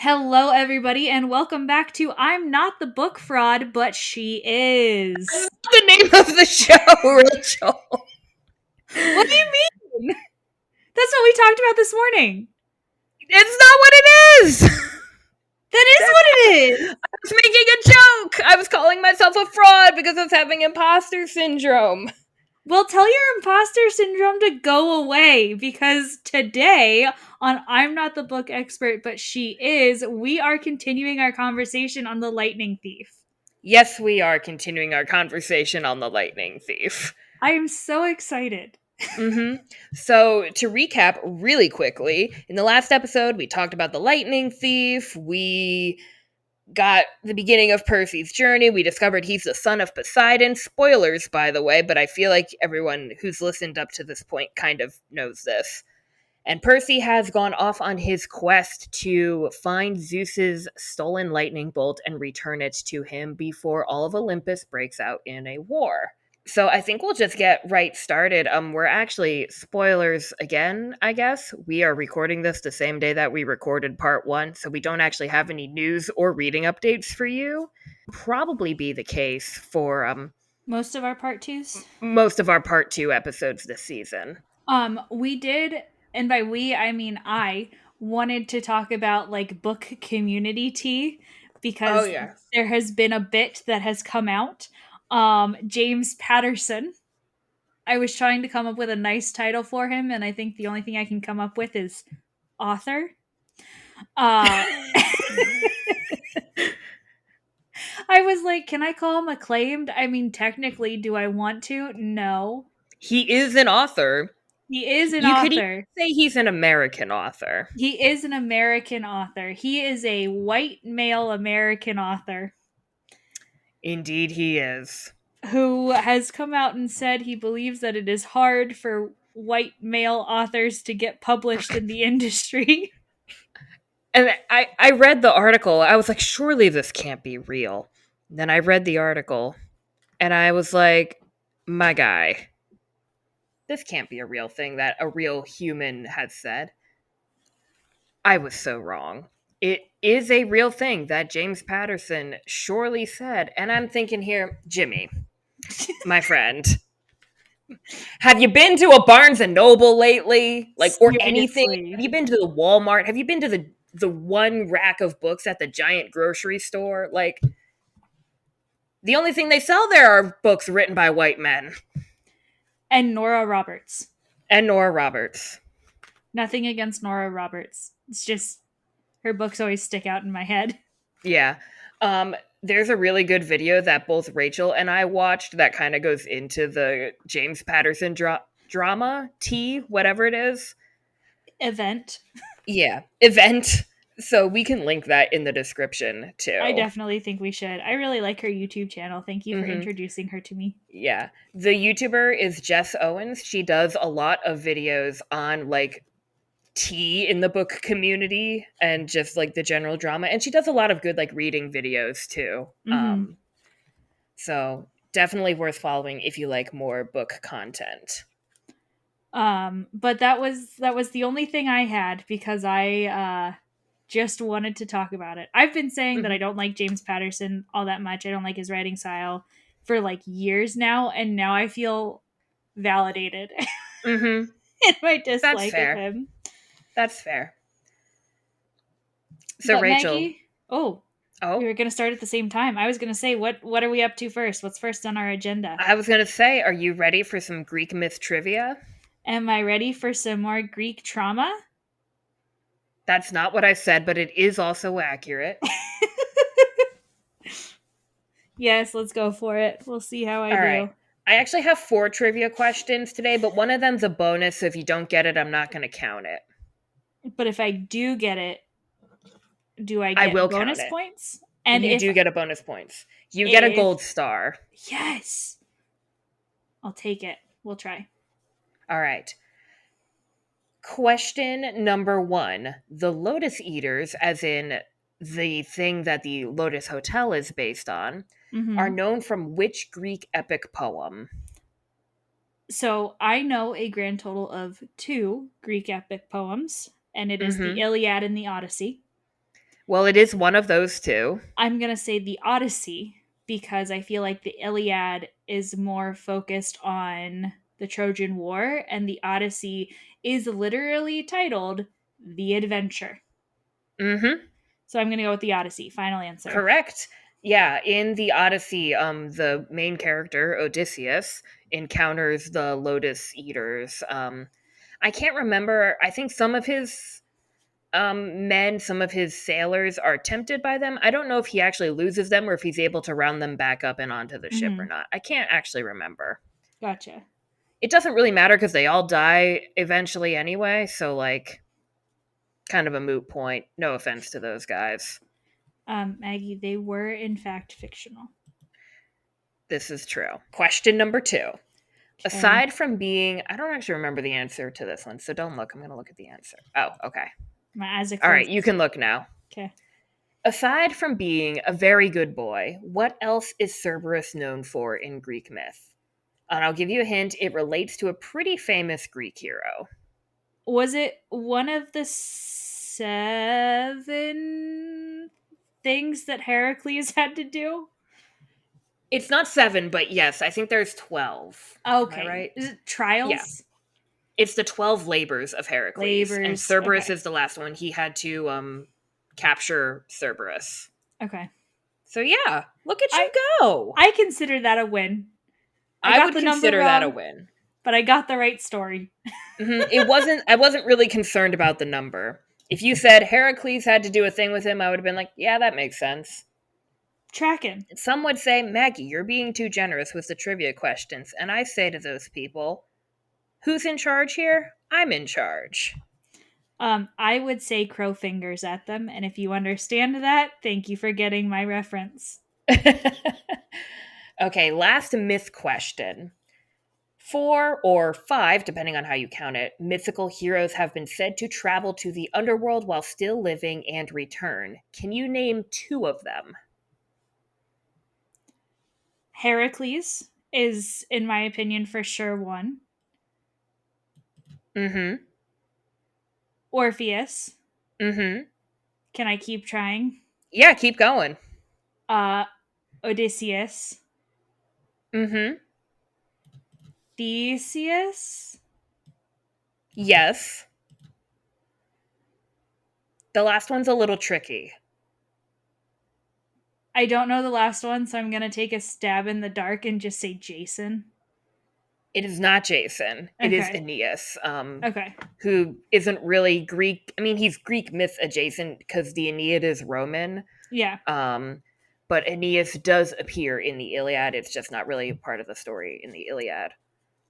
Hello, everybody, and welcome back to I'm Not the Book Fraud, but She Is. The name of the show, Rachel. What do you mean? That's what we talked about this morning. It's not what it is. That is what it is. I was making a joke. I was calling myself a fraud because I was having imposter syndrome. Well, tell your imposter syndrome to go away because today on I'm Not the Book Expert, but She Is, we are continuing our conversation on The Lightning Thief. Yes, we are continuing our conversation on The Lightning Thief. I am so excited. So, to recap really quickly, in the last episode, we talked about the Lightning Thief. We got the beginning of Percy's journey. We discovered he's the son of Poseidon. Spoilers, by the way, but I feel like everyone who's listened up to this point kind of knows this. And Percy has gone off on his quest to find Zeus's stolen lightning bolt and return it to him before all of Olympus breaks out in a war. So I think we'll just get right started. We're actually, spoilers again, I guess. We are recording this the same day that we recorded part one, so we don't actually have any news or reading updates for you. Probably be the case for Most of our part twos? most of our part two episodes this season. We did, and by we I mean I wanted to talk about like book community tea because there has been a bit that has come out. James Patterson. I was trying to come up with a nice title for him, and I think the only thing I can come up with is author. I was like, can I call him acclaimed? I mean, technically, do I want to? No. He is an author. He is an You author. could even say he's an American author. He is an American author. He is a white male American author. Indeed, he is. Who has come out and said he believes that it is hard for white male authors to get published in the industry. And I read the article. I was like, surely this can't be real. Then I read the article, and I was like, my guy, this can't be a real thing that a real human has said. I was so wrong. It is a real thing that James Patterson surely said. And I'm thinking here, Jimmy, my friend, have you been to a Barnes and Noble lately? Like, or anything? Have you been to the Walmart? Have you been to the one rack of books at the giant grocery store? Like, the only thing they sell there are books written by white men. And Nora Roberts. Nothing against Nora Roberts. It's just her books always stick out in my head. Yeah. There's a really good video that both Rachel and I watched that kind of goes into the James Patterson drama, whatever it is. Event. Yeah, event. So we can link that in the description too. I definitely think we should. I really like her YouTube channel. Thank you for introducing her to me. Yeah. The YouTuber is Jess Owens. She does a lot of videos on like tea in the book community and just like the general drama. And she does a lot of good like reading videos too. So definitely worth following if you like more book content. But that was the only thing I had because I just wanted to talk about it. I've been saying that I don't like James Patterson all that much. I don't like his writing style for like years now, and now I feel validated in my dislike of him. That's fair. So but Rachel, Maggie, we were going to start at the same time. I was going to say, what are we up to first? What's first on our agenda? I was going to say, are you ready for some Greek myth trivia? Am I ready for some more Greek trauma? That's not what I said, but it is also accurate. Yes, let's go for it. We'll see how I do. Right. I actually have 4 trivia questions today, but one of them's a bonus, so if you don't get it, I'm not going to count it. But if I do get it, do I get bonus points? And you do get a bonus points. You get a gold star. Yes. I'll take it. We'll try. All right. Question number 1. The Lotus Eaters, as in the thing that the Lotus Hotel is based on, are known from which Greek epic poem? So I know a grand total of 2 Greek epic poems, and it is the Iliad and the Odyssey. Well, it is one of those two. I'm going to say the Odyssey because I feel like the Iliad is more focused on the Trojan War, and the Odyssey is literally titled The Adventure. Mm-hmm. So I'm going to go with the Odyssey. Final answer. Correct. Yeah, in the Odyssey, the main character, Odysseus, encounters the Lotus Eaters. I can't remember. I think some of his men, some of his sailors are tempted by them. I don't know if he actually loses them or if he's able to round them back up and onto the ship or Mm-hmm. not. I can't actually remember. Gotcha. It doesn't really matter because they all die eventually anyway, so, like, kind of a moot point. No offense to those guys. Maggie, they were in fact fictional. This is true. Question number 2. Okay. Aside from being, I don't actually remember the answer to this one, so don't look. I'm going to look at the answer. Oh, okay. My eyes are All right, you closed. can look now. Okay. Aside from being a very good boy, what else is Cerberus known for in Greek myth? And I'll give you a hint, it relates to a pretty famous Greek hero. Was it one of the 7 things that Heracles had to do? It's not 7, but yes, I think there's 12. Am I Okay. right? Is it Yeah. trials? It's the 12 labors of Heracles, and Labors. Cerberus Okay. is the last one. He had to capture Cerberus. Okay. So yeah, look at I you go. I consider that a win. I I got would the number consider that a wrong, win. but I got the right story. It wasn't. I wasn't really concerned about the number. If you said Heracles had to do a thing with him, I would have been like, yeah, that makes sense. Tracking. Some would say, Maggie, you're being too generous with the trivia questions. And I say to those people, who's in charge here? I'm in charge. I would say crow fingers at them, and if you understand that, thank you for getting my reference. Okay, last myth question. 4 or 5, depending on how you count it, mythical heroes have been said to travel to the underworld while still living and return. Can you name 2 of them? Heracles is, in my opinion, for sure one. Mm-hmm. Orpheus. Mm-hmm. Can I keep trying? Yeah, keep going. Uh, Odysseus. Mm-hmm. Theseus. Yes. The last one's a little tricky. I don't know the last one, so I'm gonna take a stab in the dark and just say Jason. It is not Jason. It is Okay. Aeneas, Okay. who isn't really Greek. I mean, he's Greek myth adjacent because the Aeneid is Roman. Yeah. Um, but Aeneas does appear in the Iliad. It's just not really part of the story in the Iliad.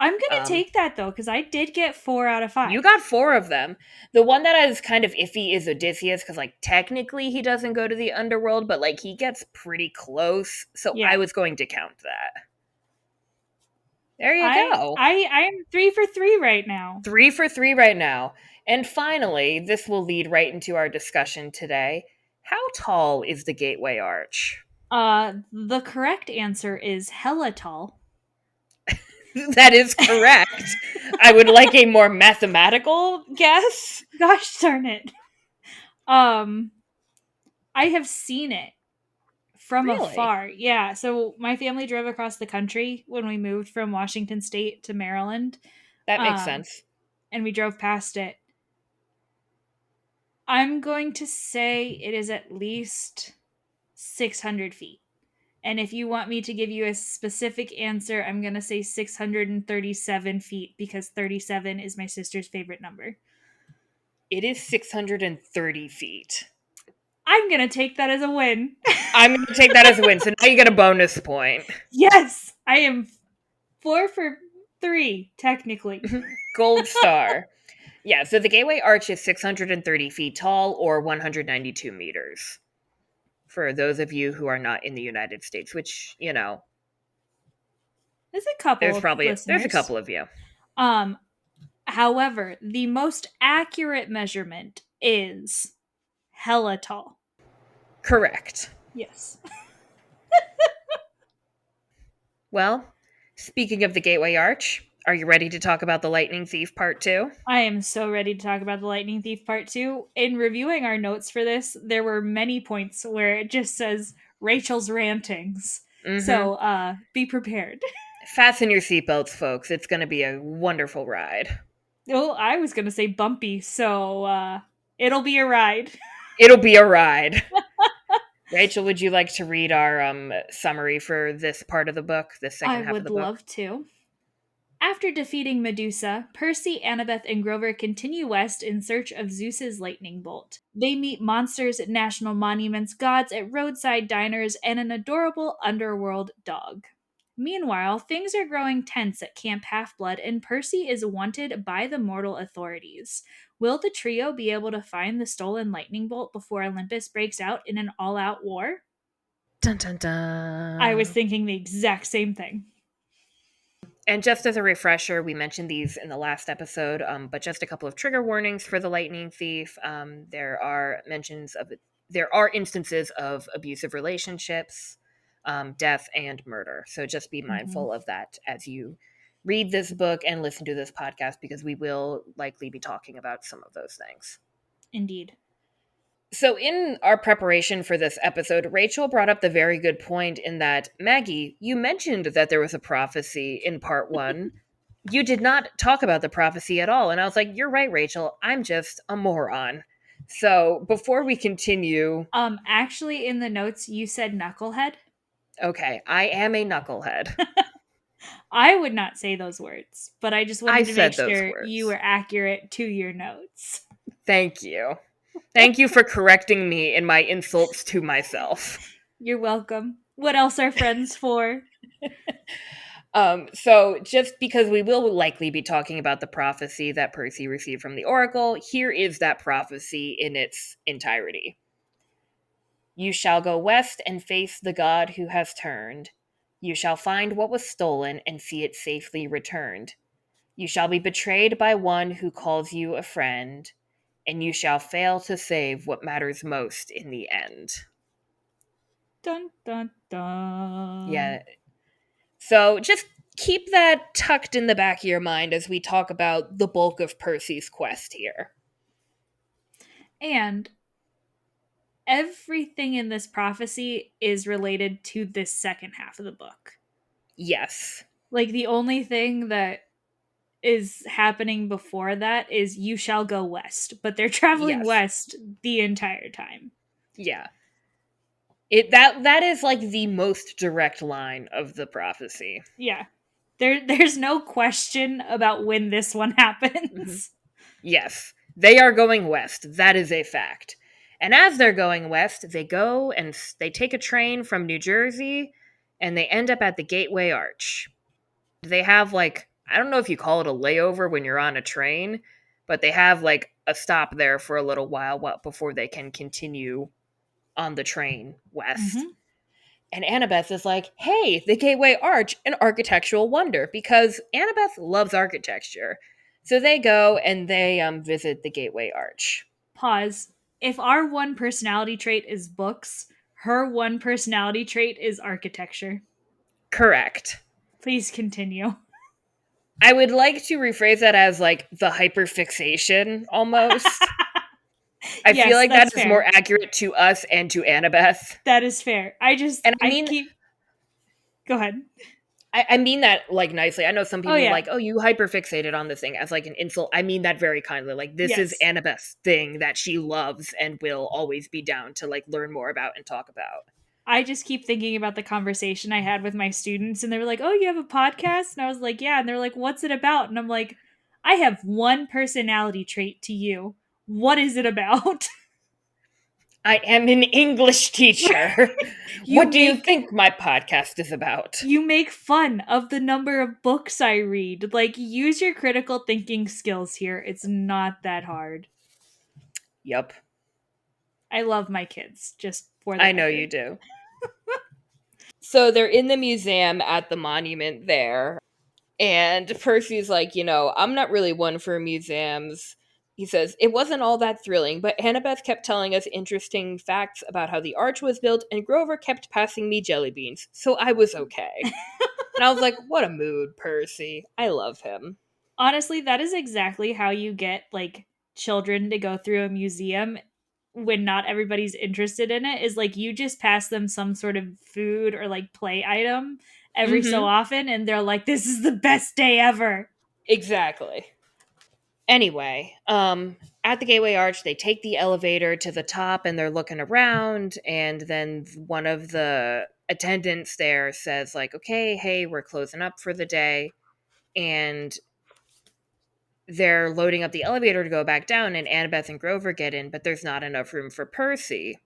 I'm gonna Um, take that though, because I did get 4 out of 5. you got 4 of them. The one that is kind of iffy is Odysseus because, like, technically he doesn't go to the underworld, but, like, he gets pretty close. So I Yeah. was going to count that. There you I go. I I am 3 for 3 right now. 3 for 3 right now. And finally, this will lead right into our discussion today. How tall is the Gateway Arch? The correct answer is hella tall. That is correct. I would like a more mathematical guess. Gosh darn it. Um, I have seen it from Really? afar. Yeah, so my family drove across the country when we moved from Washington State to Maryland. That makes Um, sense. and we drove past it. I'm going to say it is at least 600 feet. And if you want me to give you a specific answer, I'm going to say 637 feet because 37 is my sister's favorite number. It is 630 feet. I'm going to take that as a win. I'm going to take that as a win. So now you get a bonus point. Yes, I am 4 for 3, technically. Gold star. Yeah, so the Gateway Arch is 630 feet tall or 192 meters. For those of you who are not in the United States, which, There's a couple of there's a listeners. couple of you. Um, However, the most accurate measurement is hella tall. Correct. Yes. Well, speaking of the Gateway Arch, Are you ready to talk about the Lightning Thief Part 2? I am so ready to talk about the Lightning Thief Part 2. In reviewing our notes for this, there were many points where it just says Rachel's rantings. Mm-hmm. So be prepared. Fasten your seatbelts, folks. It's going to be a wonderful ride. Well, I was going to say bumpy, so it'll be a ride. It'll be a ride. Rachel, would you like to read our summary for this part of the book, this I second half of would the book? love to. After defeating Medusa, Percy, Annabeth, and Grover continue west in search of Zeus's lightning bolt. They meet monsters at national monuments, gods at roadside diners, and an adorable underworld dog. Meanwhile, things are growing tense at Camp Half Blood, and Percy is wanted by the mortal authorities. Will the trio be able to find the stolen lightning bolt before Olympus breaks out in an all out war? Dun dun I was dun. thinking the exact same thing. And just as a refresher, we mentioned these in the last episode, but just a couple of trigger warnings for the Lightning Thief. There are instances of abusive relationships, death, and murder. So just be Mhm. mindful of that as you read this book and listen to this podcast, because we will likely be talking about some of those things. Indeed. So, in our preparation for this episode, Rachel brought up the very good point in that, Maggie, you mentioned that there was a prophecy in part one. You did not talk about the prophecy at all. And I was like, you're right, Rachel. I'm just a moron. So, before we continue, Actually, in the notes, you said knucklehead. okay, I am a knucklehead. I would not say those words, but I just I wanted to make said those sure you words. were accurate to your notes. Thank you. Thank you for correcting me in my insults to myself. You're welcome. What else are friends for? So just because we will likely be talking about the prophecy that Percy received from the Oracle, here is that prophecy in its entirety. You shall go west and face the god who has turned. You shall find what was stolen and see it safely returned. You shall be betrayed by one who calls you a friend, and you shall fail to save what matters most in the end. Dun dun dun. Yeah. So just keep that tucked in the back of your mind as we talk about the bulk of Percy's quest here. And everything in this prophecy is related to this second half of the book. Yes. Like the only thing that is happening before that is you shall go west, but they're traveling Yes. west the entire time. Yeah. That is like the most direct line of the prophecy. Yeah. There's no question about when this one Mm-hmm. happens. Yes. They are going west. That is a fact. And as they're going west, they go and they take a train from New Jersey and they end up at the Gateway Arch. They have like, I don't know if you call it a layover when you're on a train, but they have like a stop there for a little while before they can continue on the train west. Mm-hmm. And Annabeth is like, hey, the Gateway Arch, an architectural wonder, because Annabeth loves architecture. So they go and they visit the Gateway Arch. Pause. If our one personality trait is books, her one personality trait is architecture. Correct. Please continue. I would like to rephrase that as like the hyperfixation almost. I feel Yes, like that's that is more fair. accurate to us and to Annabeth. That is fair. And I keep. Go ahead. I mean that like nicely. I know some Oh, people are yeah. like, oh, you hyperfixated on this thing as like an insult. I mean that very kindly. Like, this is Yes. Annabeth's thing that she loves and will always be down to like learn more about and talk about. I just keep thinking about the conversation I had with my students, and they were like, "Oh, you have a podcast?" And I was like, "Yeah." And they're like, "What's it about?" And I'm like, "I have one personality trait to you. What is it about?" I am an English teacher. you What do you make think my podcast is about? you make fun of the number of books I read. Like, use your critical thinking skills here. It's not that hard. Yup. I love my kids, just for the I know you record. do. So they're in the museum at the monument there. And Percy's like, I'm not really one for museums. He says, it wasn't all that thrilling, but Annabeth kept telling us interesting facts about how the arch was built, and Grover kept passing me jelly beans, so I was okay. And I was like, what a mood, Percy. I love him. Honestly, that is exactly how you get like children to go through a museum when not everybody's interested in it, is like you just pass them some sort of food or like play item every so Mm-hmm. often and they're like, this is the best day ever. Exactly. Anyway, at the Gateway Arch, they take the elevator to the top and they're looking around, and then one of the attendants there says, like, okay, hey, we're closing up for the day. And they're loading up the elevator to go back down, and Annabeth and Grover get in, but there's not enough room for Percy.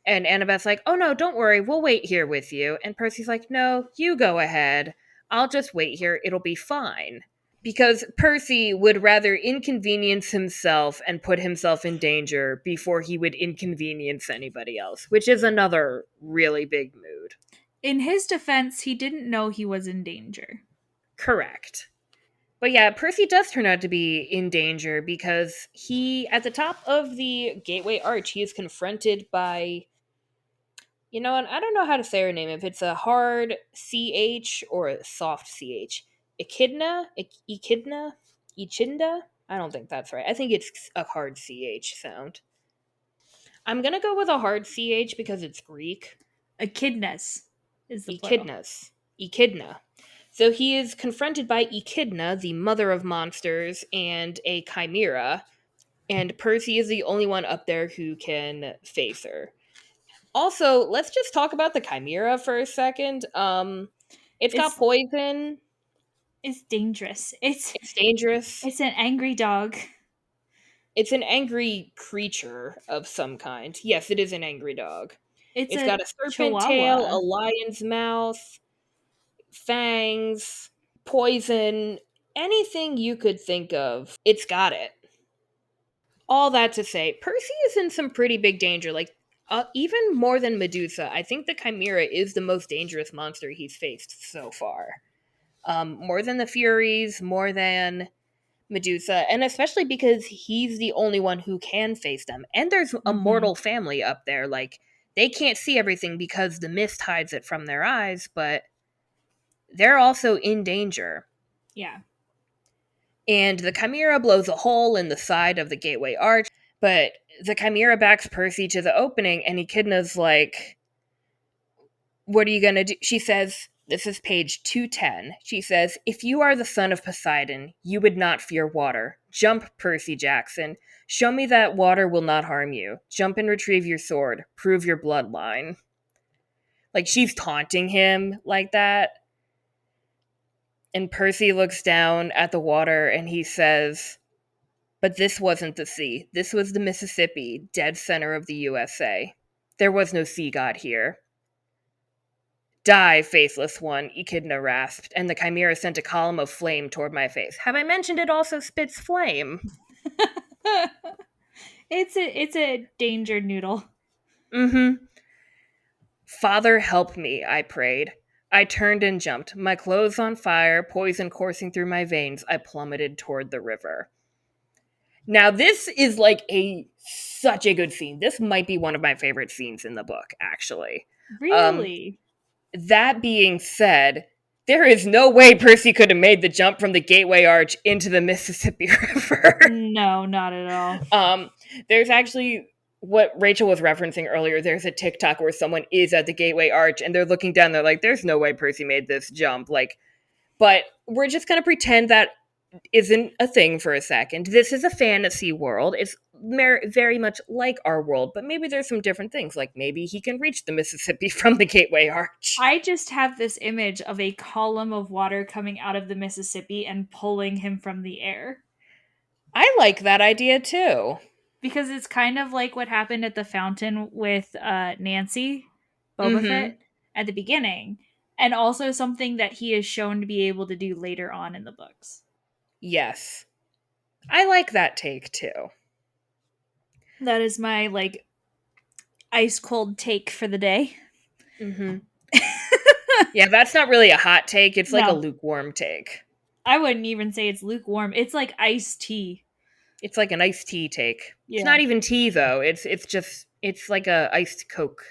And Annabeth's like, oh no, don't worry, we'll wait here with you. And Percy's like, no, you go ahead. I'll just wait here, it'll be fine. Because Percy would rather inconvenience himself and put himself in danger before he would inconvenience anybody else, which is another really big mood. In his defense, he didn't know he was in danger. Correct. But yeah, Percy does turn out to be in danger because at the top of the Gateway Arch, he is confronted by, you know, and I don't know how to say her name, if it's a hard CH or a soft CH. Echidna? I don't think that's right. I think it's a hard CH sound. I'm gonna go with a hard CH because it's Greek. Echidnas is the plural. Echidna. So he is confronted by Echidna, the mother of monsters, and a chimera, and Percy is the only one up there who can face her. Also, let's just talk about the chimera for a second. It's got It's poison. it's dangerous. It's dangerous. It's an angry dog. It's an angry creature of some kind. Yes, it is an angry dog. It's It's a got a serpent tail, a chihuahua. lion's mouth, fangs, poison, anything you could think of. It's got it. All that to say, Percy is in some pretty big danger. Like, even more than Medusa, I think the Chimera is the most dangerous monster he's faced so far. More than the Furies, more than Medusa, and especially because he's the only one who can face them. And there's a Mm-hmm. mortal family up there. Like, they can't see everything because the mist hides it from their eyes, but they're also in danger. Yeah. And the Chimera blows a hole in the side of the Gateway Arch, but the Chimera backs Percy to the opening, and Echidna's like, what are you gonna do? She says, this is page 210. She says, if you are the son of Poseidon, you would not fear water. Jump, Percy Jackson. Show me that water will not harm you. Jump and retrieve your sword. Prove your bloodline. Like, she's taunting him like that. And Percy looks down at the water and he says, but this wasn't the sea. This was the Mississippi, dead center of the USA. There was no sea god here. Die, faceless one, Echidna rasped, and the chimera sent a column of flame toward my face. Have I mentioned it also spits flame? It's a danger noodle. Mm-hmm. Father, help me, I prayed. I turned and jumped, my clothes on fire, poison coursing through my veins. I plummeted toward the river. Now, this is like such a good scene. This might be one of my favorite scenes in the book, actually. Um, Really? that being said, there is no way Percy could have made the jump from the Gateway Arch into the Mississippi River. No, not at all. There's actually what Rachel was referencing earlier. There's a TikTok where someone is at the Gateway Arch and they're looking down. They're like, "There's no way Percy made this jump." Like, but we're just gonna pretend that isn't a thing for a second. This is a fantasy world. It's very much like our world, but maybe there's some different things. Like maybe he can reach the Mississippi from the Gateway Arch. I just have this image of a column of water coming out of the Mississippi and pulling him from the air. I like that idea too. Because it's kind of like what happened at the fountain with Nancy, Boba Mm-hmm. Fett, at the beginning, and also something that he is shown to be able to do later on in the books. Yes. I like that take too. That is my like ice cold take for the day. Mm-hmm. Yeah, that's not really a hot take. It's like a No, lukewarm take. I wouldn't even say it's lukewarm. It's like iced tea. It's like an iced tea take. It's Yeah. not even tea though. It's like a iced Coke.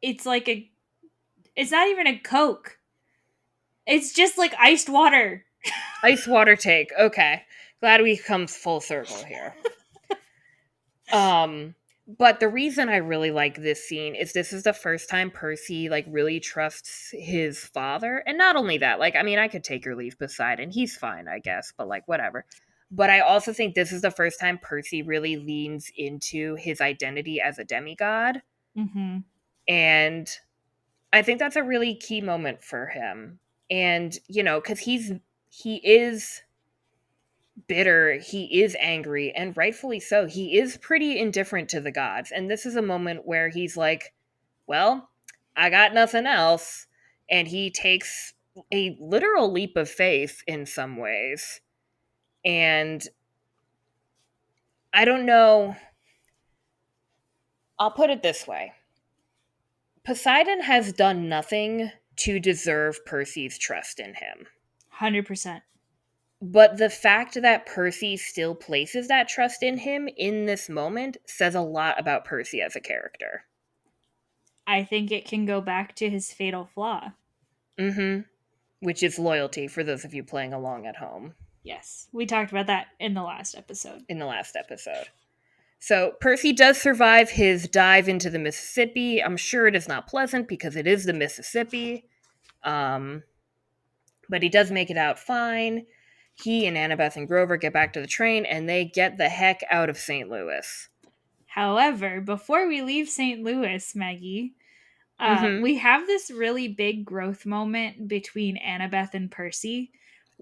It's like a It's not even a Coke. It's just like iced water. Ice water take. Okay. Glad we come full circle here. Um, but the reason I really like this scene is this is the first time Percy like really trusts his father. And not only that, like I mean I could take or leave Poseidon. He's fine, I guess, but like whatever. But I also think this is the first time Percy really leans into his identity as a demigod. Mm-hmm. And I think that's a really key moment for him. And, you know, cuz he is bitter, he is angry, and rightfully so. He is pretty indifferent to the gods. And this is a moment where he's like, well, I got nothing else. And he takes a literal leap of faith in some ways. And I don't know, I'll put it this way Poseidon has done nothing to deserve Percy's trust in him. 100%. But the fact that Percy still places that trust in him in this moment says a lot about Percy as a character. I think it can go back to his fatal flaw. Mm-hmm. Which is loyalty for those of you playing along at home Yes, we talked about that in the last episode. in the last episode. So Percy does survive his dive into the Mississippi. I'm sure it is not pleasant because it is the Mississippi. Um, but he does make it out fine. He and Annabeth and Grover get back to the train and they get the heck out of St. Louis. However, before we leave St. Louis, Maggie, Mm-hmm. we have this really big growth moment between Annabeth and Percy Oh,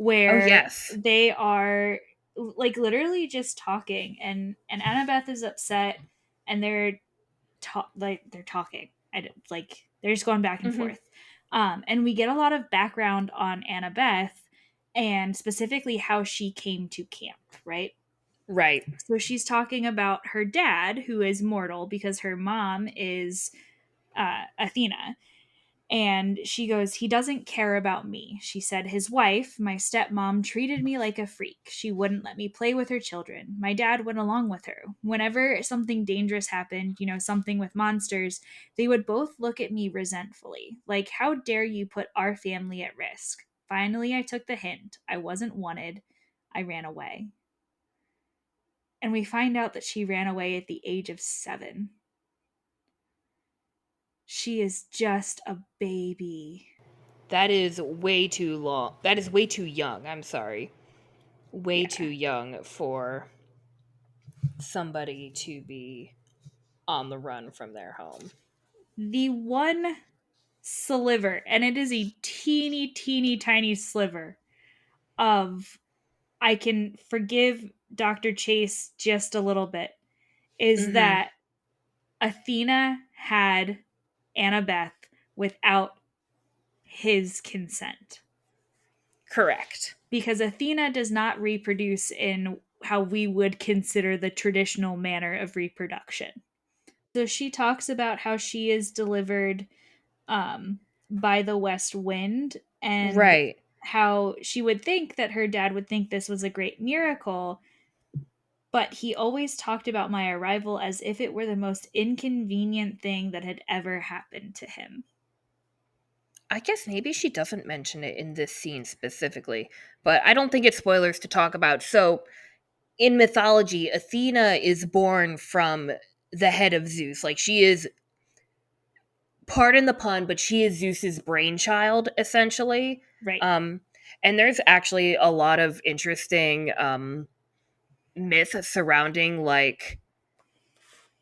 where yes. they are like literally just talking, and Annabeth is upset, and they're talking. Like they're just going back and Mm-hmm. forth. And we get a lot of background on Annabeth and specifically how she came to camp, right? Right. So she's talking about her dad, who is mortal because her mom is Athena. And she goes, he doesn't care about me. She said, his wife, my stepmom, treated me like a freak. She wouldn't let me play with her children. My dad went along with her. Whenever something dangerous happened, something with monsters, they would both look at me resentfully. Like, how dare you put our family at risk? Finally, I took the hint. I wasn't wanted. I ran away. And we find out that she ran away at the age of 7. She is just a baby. That is way too long. That is way too young. I'm sorry. Way too Yeah. young for somebody to be on the run from their home. The one sliver, and it is a teeny, teeny, tiny sliver of I can forgive Dr. Chase just a little bit, is Mm-hmm. that Athena had Annabeth without his consent. Correct. Because Athena does not reproduce in how we would consider the traditional manner of reproduction. So she talks about how she is delivered by the west wind, and Right. how she would think that her dad would think this was a great miracle, but he always talked about my arrival as if it were the most inconvenient thing that had ever happened to him. I guess maybe she doesn't mention it in this scene specifically, but I don't think it's spoilers to talk about. So, in mythology, Athena is born from the head of Zeus. Like, she is, pardon the pun, but she is Zeus's brainchild, essentially. Right. Um, and there's actually a lot of interesting myth surrounding, like,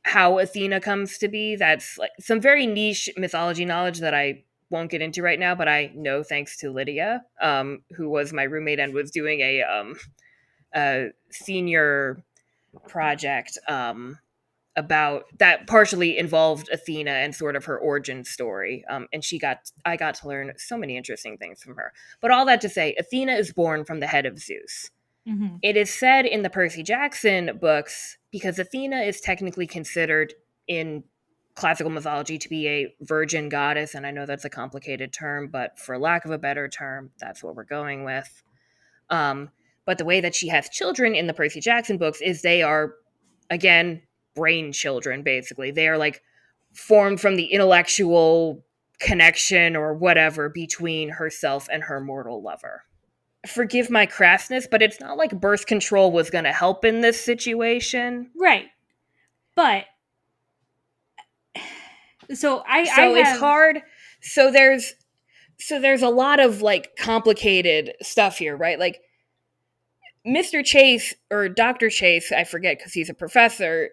how Athena comes to be. That's like some very niche mythology knowledge that I won't get into right now, but I know thanks to Lydia, who was my roommate and was doing a senior project about that partially involved Athena and sort of her origin story. And I got to learn so many interesting things from her. But all that to say, Athena is born from the head of Zeus. Mm-hmm. It is said in the Percy Jackson books, because Athena is technically considered in classical mythology to be a virgin goddess, and I know that's a complicated term, but for lack of a better term, that's what we're going with. Um, but the way that she has children in the Percy Jackson books is they are, again, brain children, basically. They are like formed from the intellectual connection or whatever between herself and her mortal lover. Forgive my crassness, but it's not like birth control was going to help in this situation. Right. But so I So it's have hard. So there's a lot of like complicated stuff here, right? Like Mr. Chase or Dr. Chase, I forget because he's a professor,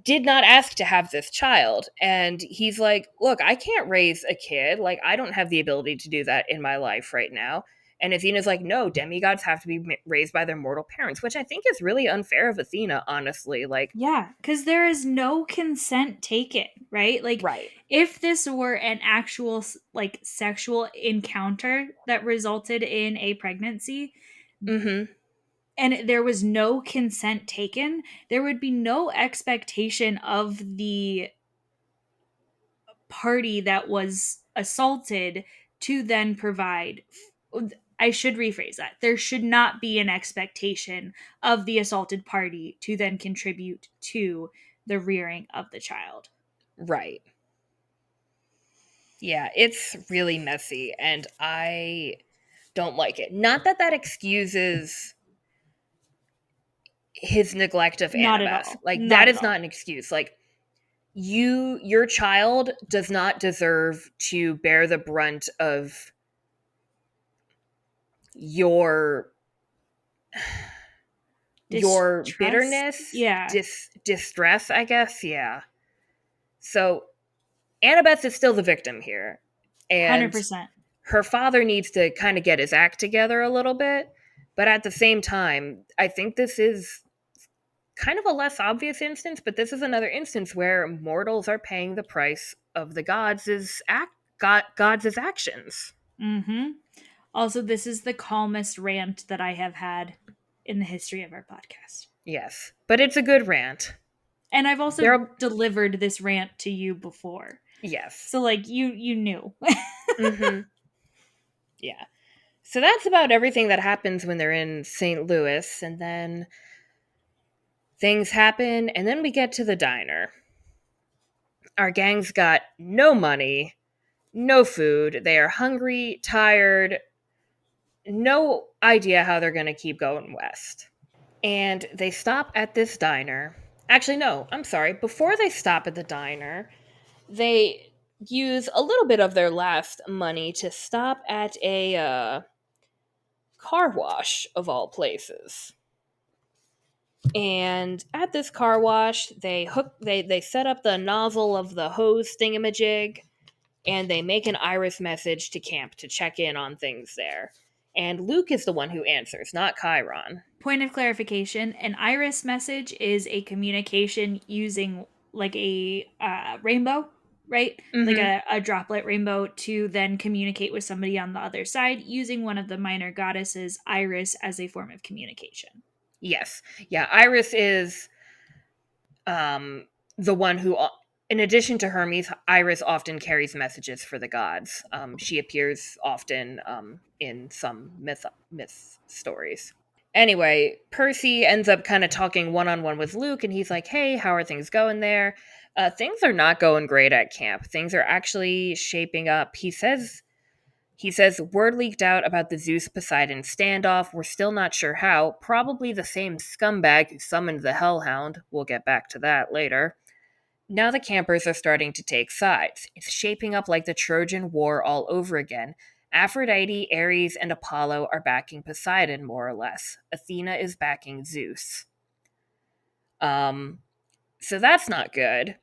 did not ask to have this child. And he's like, look, I can't raise a kid. Like, I don't have the ability to do that in my life right now. And Athena's like, no, demigods have to be raised by their mortal parents, which I think is really unfair of Athena, honestly. Like, yeah, because there is no consent taken, right? Like, right. if this were an actual like sexual encounter that resulted in a pregnancy, Mm-hmm. and there was no consent taken, there would be no expectation of the party that was assaulted to then provide. I should rephrase that. There should not be an expectation of the assaulted party to then contribute to the rearing of the child. Right. Yeah, it's really messy, and I don't like it. Not that that excuses his neglect of Not at Annabeth. all. Like, Not that at is not all. an excuse. Like, your child does not deserve to bear the brunt of your Distrust? bitterness, Yeah. distress, I guess. Yeah. So Annabeth is still the victim here, and 100%. her father needs to kind of get his act together a little bit. But at the same time, I think this is kind of a less obvious instance, but this is another instance where mortals are paying the price of the gods' actions. Mm-hmm. Also, this is the calmest rant that I have had in the history of our podcast. Yes, but it's a good rant. And I've also There, delivered this rant to you before. yes. So like you knew. Mm-hmm. Yeah. So that's about everything that happens when they're in St. Louis, and then things happen, and then we get to the diner. Our gang's got no money, no food. They are hungry, tired, no idea how they're going to keep going west. And they stop at this diner. Actually, no, I'm sorry. Before they stop at the diner, they use a little bit of their last money to stop at a car wash, of all places. And at this car wash, they set up the nozzle of the hose thingamajig, and they make an iris message to camp to check in on things there. And Luke is the one who answers, not Chiron. Point of clarification, an iris message is a communication using like a rainbow, right? Like Mm-hmm. a droplet rainbow to then communicate with somebody on the other side using one of the minor goddesses, Iris, as a form of communication. Yes. Yeah, Iris is um, the one who, in addition to Hermes, Iris often carries messages for the gods. She appears often in some myth stories. Anyway, Percy ends up kind of talking one on one with Luke, and he's like, "Hey, how are things going there?" Things are not going great at camp. Things are actually shaping up. He says word leaked out about the Zeus Poseidon standoff. We're still not sure how. Probably the same scumbag who summoned the Hellhound. We'll get back to that later. Now the campers are starting to take sides. It's shaping up like the Trojan War all over again. Aphrodite, Ares, and Apollo are backing Poseidon, more or less. Athena is backing Zeus. Um, so that's not good.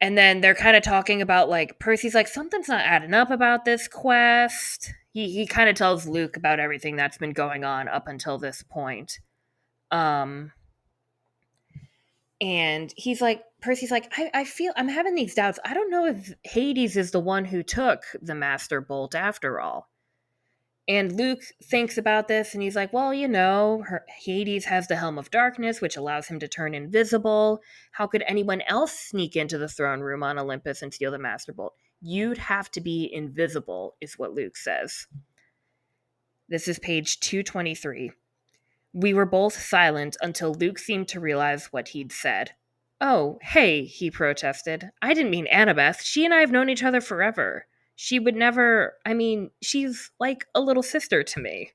And then they're kind of talking about like Percy's like something's not adding up about this quest. He kind of tells Luke about everything that's been going on up until this point. Um and he's like Percy's like I feel I'm having these doubts. I don't know if Hades is the one who took the master bolt after all. And Luke thinks about this and he's like, well, Hades has the Helm of Darkness, which allows him to turn invisible. How could anyone else sneak into the throne room on Olympus and steal the Master Bolt? You'd have to be invisible, is what Luke says. This is page 223. We were both silent until Luke seemed to realize what he'd said. Oh, hey, he protested. I didn't mean Annabeth. She and I have known each other forever. She would never, I mean, she's like a little sister to me.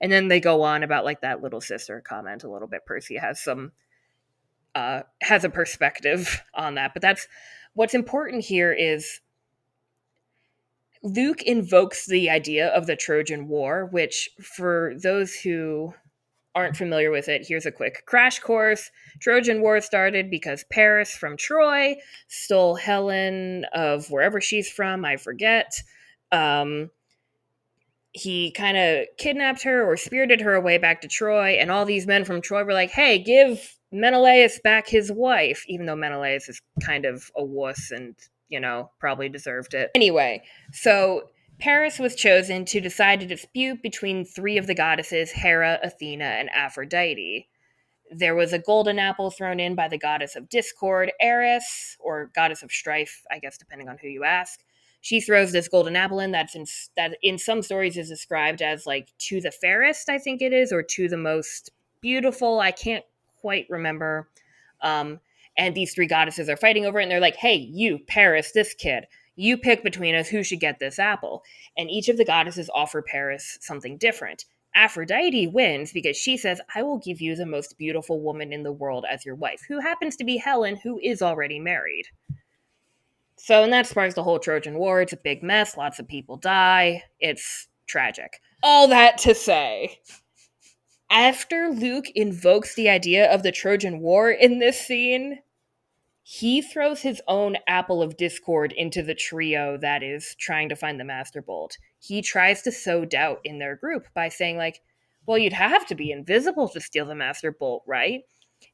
And then they go on about like that little sister comment a little bit. Percy has a perspective on that. But that's what's important here is Luke invokes the idea of the Trojan War, which for those who aren't familiar with it, here's a quick crash course. Trojan War started because Paris from Troy stole Helen of wherever she's from, I forget. Um, he kind of kidnapped her or spirited her away back to Troy, and all these men from Troy were like, hey, give Menelaus back his wife, even though Menelaus is kind of a wuss and, probably deserved it. Anyway, so Paris was chosen to decide a dispute between three of the goddesses, Hera, Athena, and Aphrodite. There was a golden apple thrown in by the goddess of discord, Eris, or goddess of strife, I guess, depending on who you ask. She throws this golden apple in that in some stories is described as like to the fairest, I think it is, or to the most beautiful. I can't quite remember. Um, and these three goddesses are fighting over it, and they're like, "Hey, you, Paris, this kid, you pick between us who should get this apple." And each of the goddesses offer Paris something different. Aphrodite wins because she says, I will give you the most beautiful woman in the world as your wife, who happens to be Helen, who is already married. So, and that sparks the whole Trojan War. It's a big mess. Lots of people die. It's tragic. All that to say, after Luke invokes the idea of the Trojan War in this scene, he throws his own apple of discord into the trio that is trying to find the Master Bolt. He tries to sow doubt in their group by saying, like, well, you'd have to be invisible to steal the Master Bolt, right?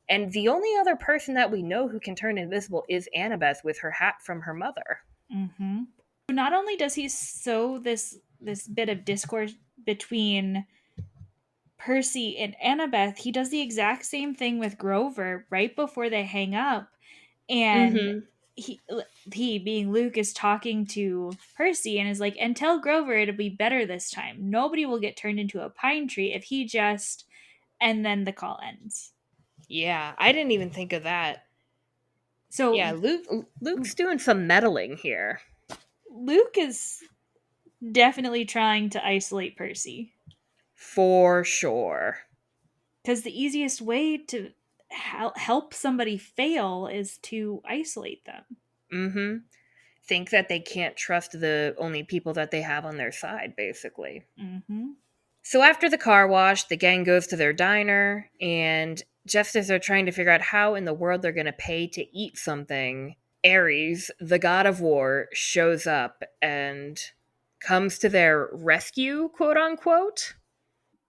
And the only other person that we know who can turn invisible is Annabeth with her hat from her mother. Mm-hmm. Not only does he sow this bit of discourse between Percy and Annabeth, he does the exact same thing with Grover right before they hang up. And Mm-hmm. he he being Luke is talking to Percy and is like, and tell Grover it'll be better this time. Nobody will get turned into a pine tree if he just, and then the call ends. Yeah, I didn't even think of that. So Yeah, Luke's doing some meddling here. Luke is definitely trying to isolate Percy. For sure. Because the easiest way to help somebody fail is to isolate them. Mm-hmm. Think that they can't trust the only people that they have on their side, basically. Mm-hmm. So after the car wash, the gang goes to their diner, and just as they're trying to figure out how in the world they're going to pay to eat something, Ares, the god of war, shows up and comes to their rescue, quote unquote.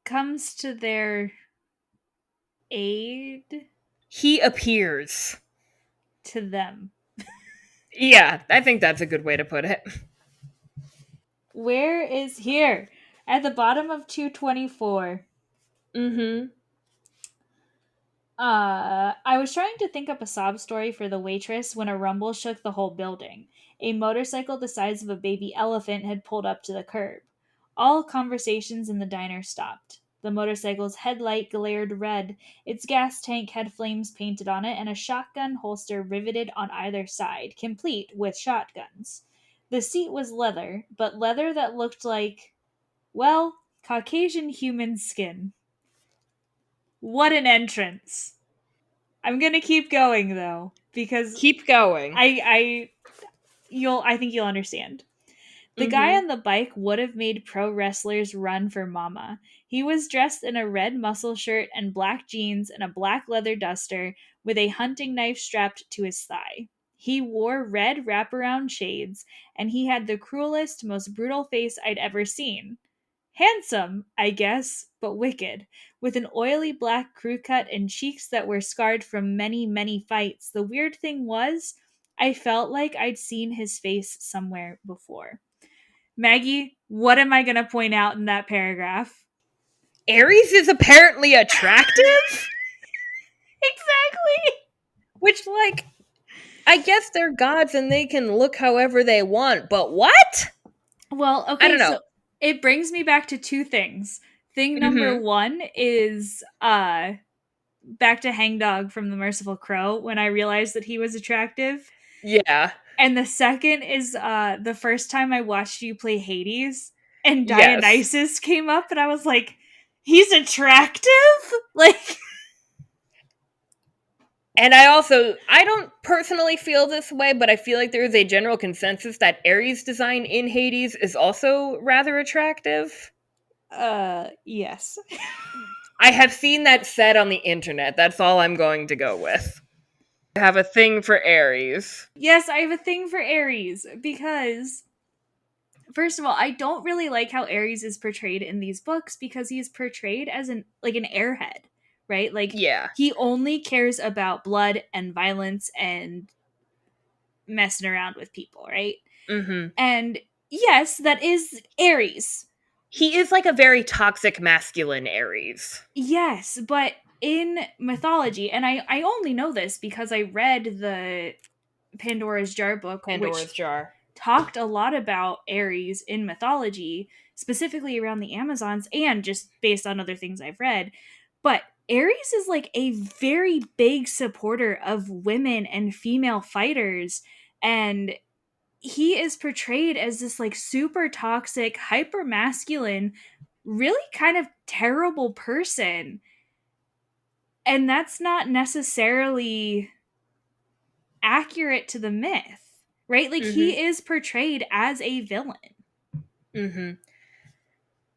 Comes to their aid He appears. to them. Yeah, I think that's a good way to put it. Where is here? At the bottom of 224. Mm-hmm. I was trying to think up a sob story for the waitress when a rumble shook the whole building. A motorcycle the size of a baby elephant had pulled up to the curb. All conversations in the diner stopped. The motorcycle's headlight glared red, its gas tank had flames painted on it, and a shotgun holster riveted on either side, complete with shotguns. The seat was leather, but leather that looked like, well, Caucasian human skin. What an entrance! I'm gonna keep going though because Keep going. I think you'll understand. The guy Mm-hmm. on the bike would have made pro wrestlers run for mama. He was dressed in a red muscle shirt and black jeans and a black leather duster with a hunting knife strapped to his thigh. He wore red wraparound shades and he had the cruelest, most brutal face I'd ever seen. Handsome, I guess, but wicked. With an oily black crew cut and cheeks that were scarred from many, many fights, the weird thing was, I felt like I'd seen his face somewhere before. Maggie, what am I going to point out in that paragraph? Ares is apparently attractive? Exactly. Which, like, I guess they're gods and they can look however they want, but what? Well, I okay, don't know. so it brings me back to two things. Thing number Mm-hmm. one is back to Hangdog from The Merciful Crow when I realized that he was attractive. Yeah. And the second is the first time I watched you play Hades and Yes. Dionysus came up and I was like, he's attractive? Like And I don't personally feel this way, but I feel like there is a general consensus that Ares' design in Hades is also rather attractive. yes. I have seen that said on the internet. That's all I'm going to go with. I have a thing for Ares. Yes, I have a thing for Ares because first of all, I don't really like how Ares is portrayed in these books because he's portrayed as an airhead, right? Like Yeah. he only cares about blood and violence and messing around with people, right? Mm-hmm. And yes, that is Ares. He is like a very toxic masculine Ares. Yes, but in mythology, and I only know this because I read the Pandora's Jar book, which Pandora's jar. talked a lot about Ares in mythology, specifically around the Amazons and just based on other things I've read. But Ares is like a very big supporter of women and female fighters. And he is portrayed as this like super toxic, hyper masculine, really kind of terrible person. And that's not necessarily accurate to the myth, right? Like Mm-hmm. he is portrayed as a villain. Mm-hmm.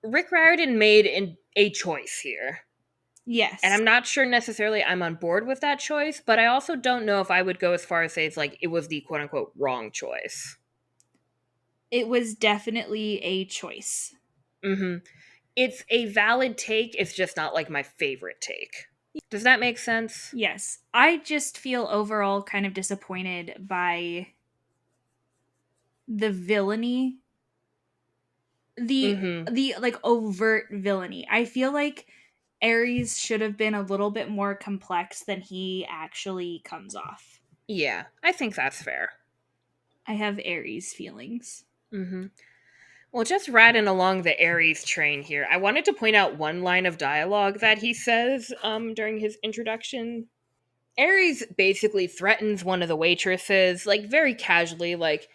Rick Riordan made a choice here. And Yes. I'm not sure necessarily I'm on board with that choice, but I also don't know if I would go as far as say it's like it was the quote unquote wrong choice. It was definitely a choice. Mm-hmm. It's a valid take, it's just not like my favorite take. Does that make sense? Yes. I just feel overall kind of disappointed by the villainy, the Mm-hmm. like overt villainy. I feel like Ares should have been a little bit more complex than he actually comes off. Yeah, I think that's fair. I have Ares feelings. Mm-hmm. Well, just riding along the Ares train here, I wanted to point out one line of dialogue that he says during his introduction. Ares basically threatens one of the waitresses, like very casually, like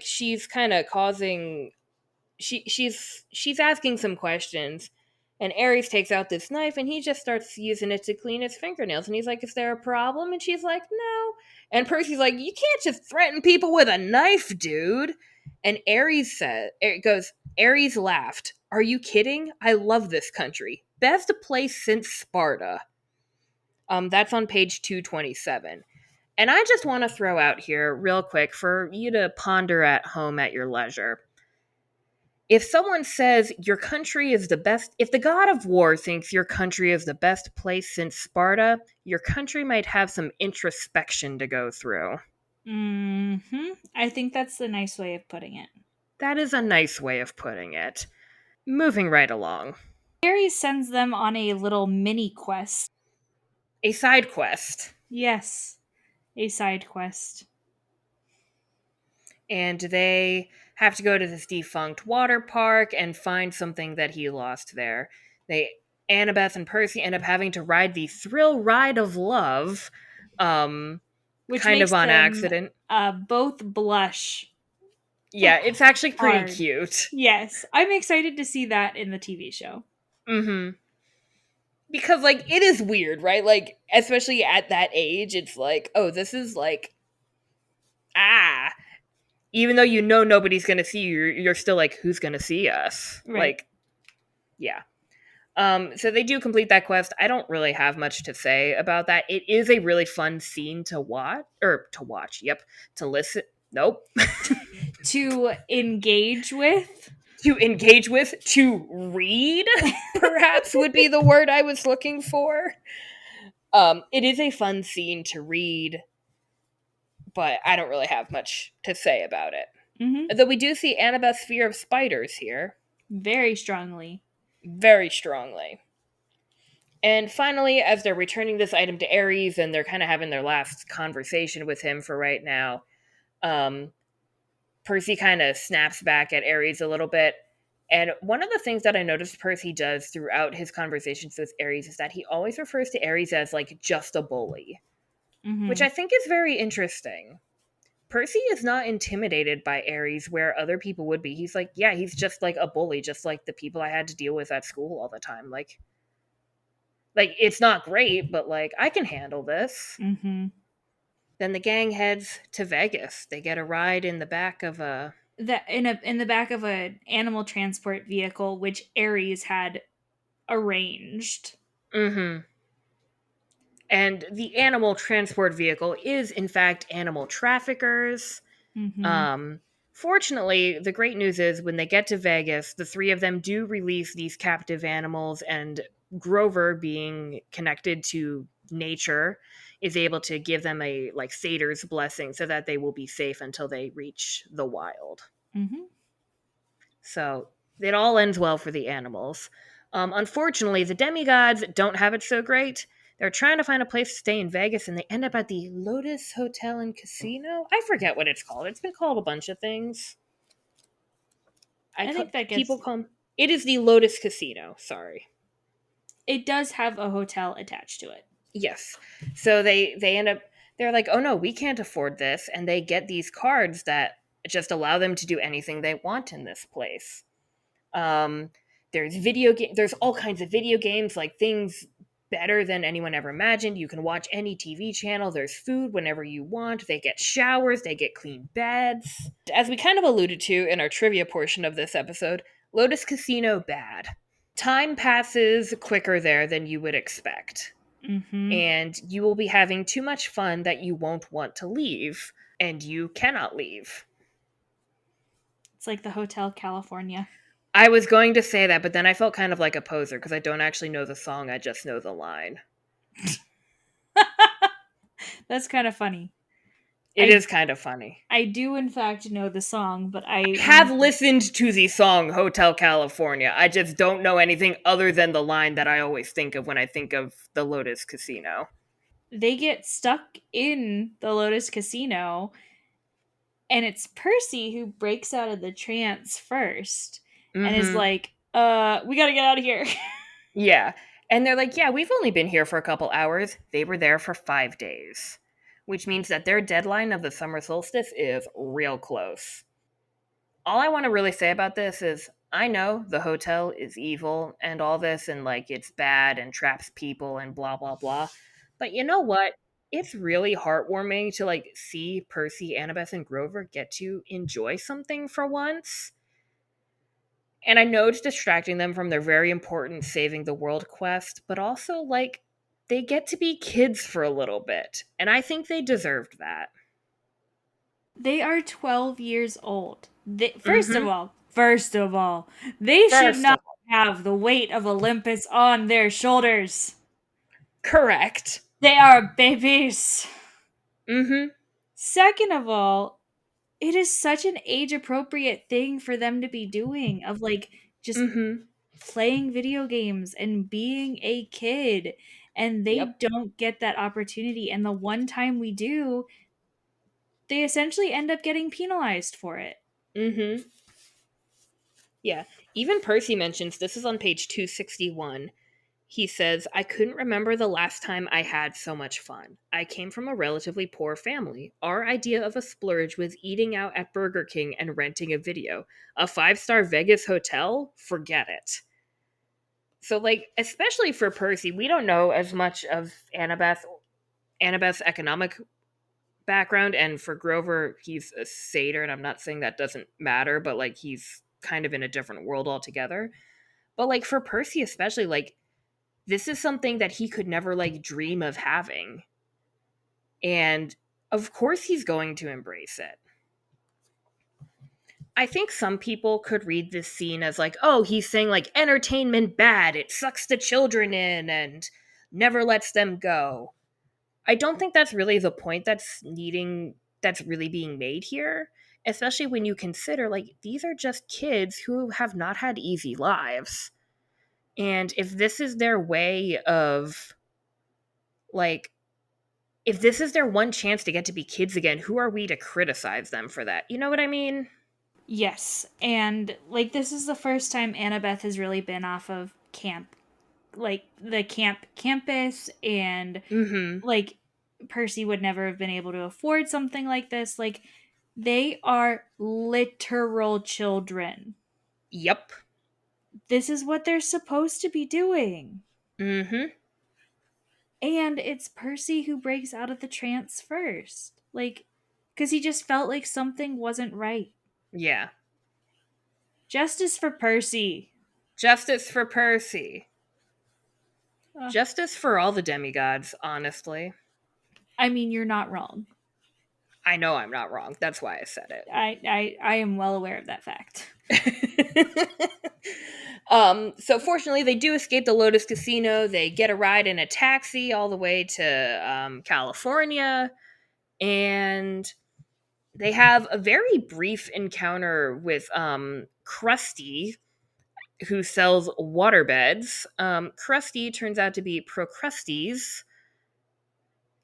she's kind of causing she's asking some questions, and Ares takes out this knife and he just starts using it to clean his fingernails, and he's like, is there a problem? And she's like, no. And Percy's like, you can't just threaten people with a knife, dude. And Ares said, it goes, Ares laughed, are you kidding? I love this country, best place since Sparta. That's on page 227. And I just want to throw out here real quick for you to ponder at home at your leisure. If someone says your country is the best, if the god of war thinks your country is the best place since Sparta, your country might have some introspection to go through. I think that's the nice way of putting it. That is a nice way of putting it. Moving right along. Ares sends them on a little mini quest. A side quest. Yes, a side quest. And they have to go to this defunct water park and find something that he lost there. Annabeth and Percy end up having to ride the thrill ride of love, Which kind of makes on them accident. both blush Yeah, it's actually pretty hard. cute. Yes, I'm excited to see that in the TV show. Mm-hmm. Because like it is weird, right? Like especially at that age, it's like, oh, this is like ah. Even though you know nobody's gonna see you, you're still like, who's gonna see us? Right. Like, yeah. So they do complete that quest. I don't really have much to say about that. It is a really fun scene to watch, or to watch. Yep, to listen. Nope. To engage with. To engage with, to read, perhaps would be the word I was looking for. It is a fun scene to read, but I don't really have much to say about it. Mm-hmm. Though we do see Annabeth's fear of spiders here. Very strongly. Very strongly. And finally, as they're returning this item to Ares and they're kind of having their last conversation with him for right now, Percy kind of snaps back at Ares a little bit And one of the things that I noticed Percy does throughout his conversations with Ares is that he always refers to Ares as like just a bully, which Mm-hmm. I think is very interesting. Percy is not intimidated by Ares where other people would be. He's like, yeah, he's just like a bully, just like the people I had to deal with at school all the time. Like it's not great, but like I can handle this. Mm-hmm. Then the gang heads to Vegas. They get a ride in the back of a That in the back of an animal transport vehicle, which Ares had arranged. mhm. And the animal transport vehicle is in fact animal traffickers. Mm-hmm. Um Fortunately, the great news is when they get to Vegas, the three of them do release these captive animals, and Grover, being connected to nature, is able to give them a like satyr's blessing so that they will be safe until they reach the wild. Mm-hmm. So it all ends well for the animals. Unfortunately, the demigods don't have it so great. They're trying to find a place to stay in Vegas, and they end up at the Lotus Hotel and Casino. I forget what it's called. It's been called a bunch of things. I think that People gets call it is the Lotus Casino. Sorry. it does have a hotel attached to it. Yes. So they end up they're like, oh no, we can't afford this, and they get these cards that just allow them to do anything they want in this place. Um, there's all kinds of video games, like things better than anyone ever imagined. You can watch any TV channel. There's food whenever you want. They get showers. They get clean beds. As we kind of alluded to in our trivia portion of this episode, Lotus Casino bad. Time passes quicker there than you would expect. Mm-hmm. And you will be having too much fun that you won't want to leave. And you cannot leave. It's like the Hotel California. I was going to say that, but then I felt kind of like a poser because I don't actually know the song, I just know the line. That's kind of funny. It I is kind of funny. I do in fact know the song, but I have listened to the song Hotel California. I just don't know anything other than the line that I always think of when I think of the Lotus Casino. they get stuck in the Lotus Casino, and it's Percy who breaks out of the trance first and is Mm-hmm. like, we gotta get out of here. Yeah. And they're like, yeah, we've only been here for a couple hours. They were there for 5 days, which means that their deadline of the summer solstice is real close. All I want to really say about this is I know the hotel is evil and all this, and like it's bad and traps people and blah blah blah. But you know what? It's really heartwarming to like see Percy, Annabeth, and Grover get to enjoy something for once. And I know it's distracting them from their very important saving the world quest, but also like they get to be kids for a little bit. And I think they deserved that. They are 12 years old. Mm-hmm. First of all, they should First not of all, have the weight of Olympus on their shoulders. correct. They are babies. Mm-hmm. Second of all, it is such an age appropriate thing for them to be doing, of like just Mm-hmm. playing video games and being a kid, and they Yep. don't get that opportunity, and the one time we do, they essentially end up getting penalized for it. Mm-hmm. Yeah. Even Percy mentions this is on page 261. He says, I couldn't remember the last time I had so much fun. I came from a relatively poor family. Our idea of a splurge was eating out at Burger King and renting a video. A 5-star Vegas hotel? Forget it. So, like, especially for Percy, we don't know as much of Annabeth's economic background, and for Grover, he's a satyr, and I'm not saying that doesn't matter, but like he's kind of in a different world altogether. But like for Percy especially, like this is something that he could never like dream of having. And of course he's going to embrace it. I think some people could read this scene as like, oh, he's saying like entertainment bad, it sucks the children in and never lets them go. I don't think that's really the point that's really being made here, especially when you consider like these are just kids who have not had easy lives. And if this is their way of like if this is their one chance to get to be kids again, who are we to criticize them for that? You know what I mean? Yes, and like this is the first time Annabeth has really been off of camp, like the campus, and Mm-hmm. like Percy would never have been able to afford something like this. Like they are literal children. Yep. This is what they're supposed to be doing. Mm-hmm. And it's Percy who breaks out of the trance first. Like, because he just felt like something wasn't right. Yeah. Justice for Percy. Justice for Percy. Uh, Justice for all the demigods, honestly. I mean, you're not wrong. I know I'm not wrong. That's why I said I am well aware of that fact. it. So fortunately, they do escape the Lotus Casino. They get a ride in a taxi all the way to California, and they have a very brief encounter with Krusty, who sells waterbeds. Krusty turns out to be Procrustes,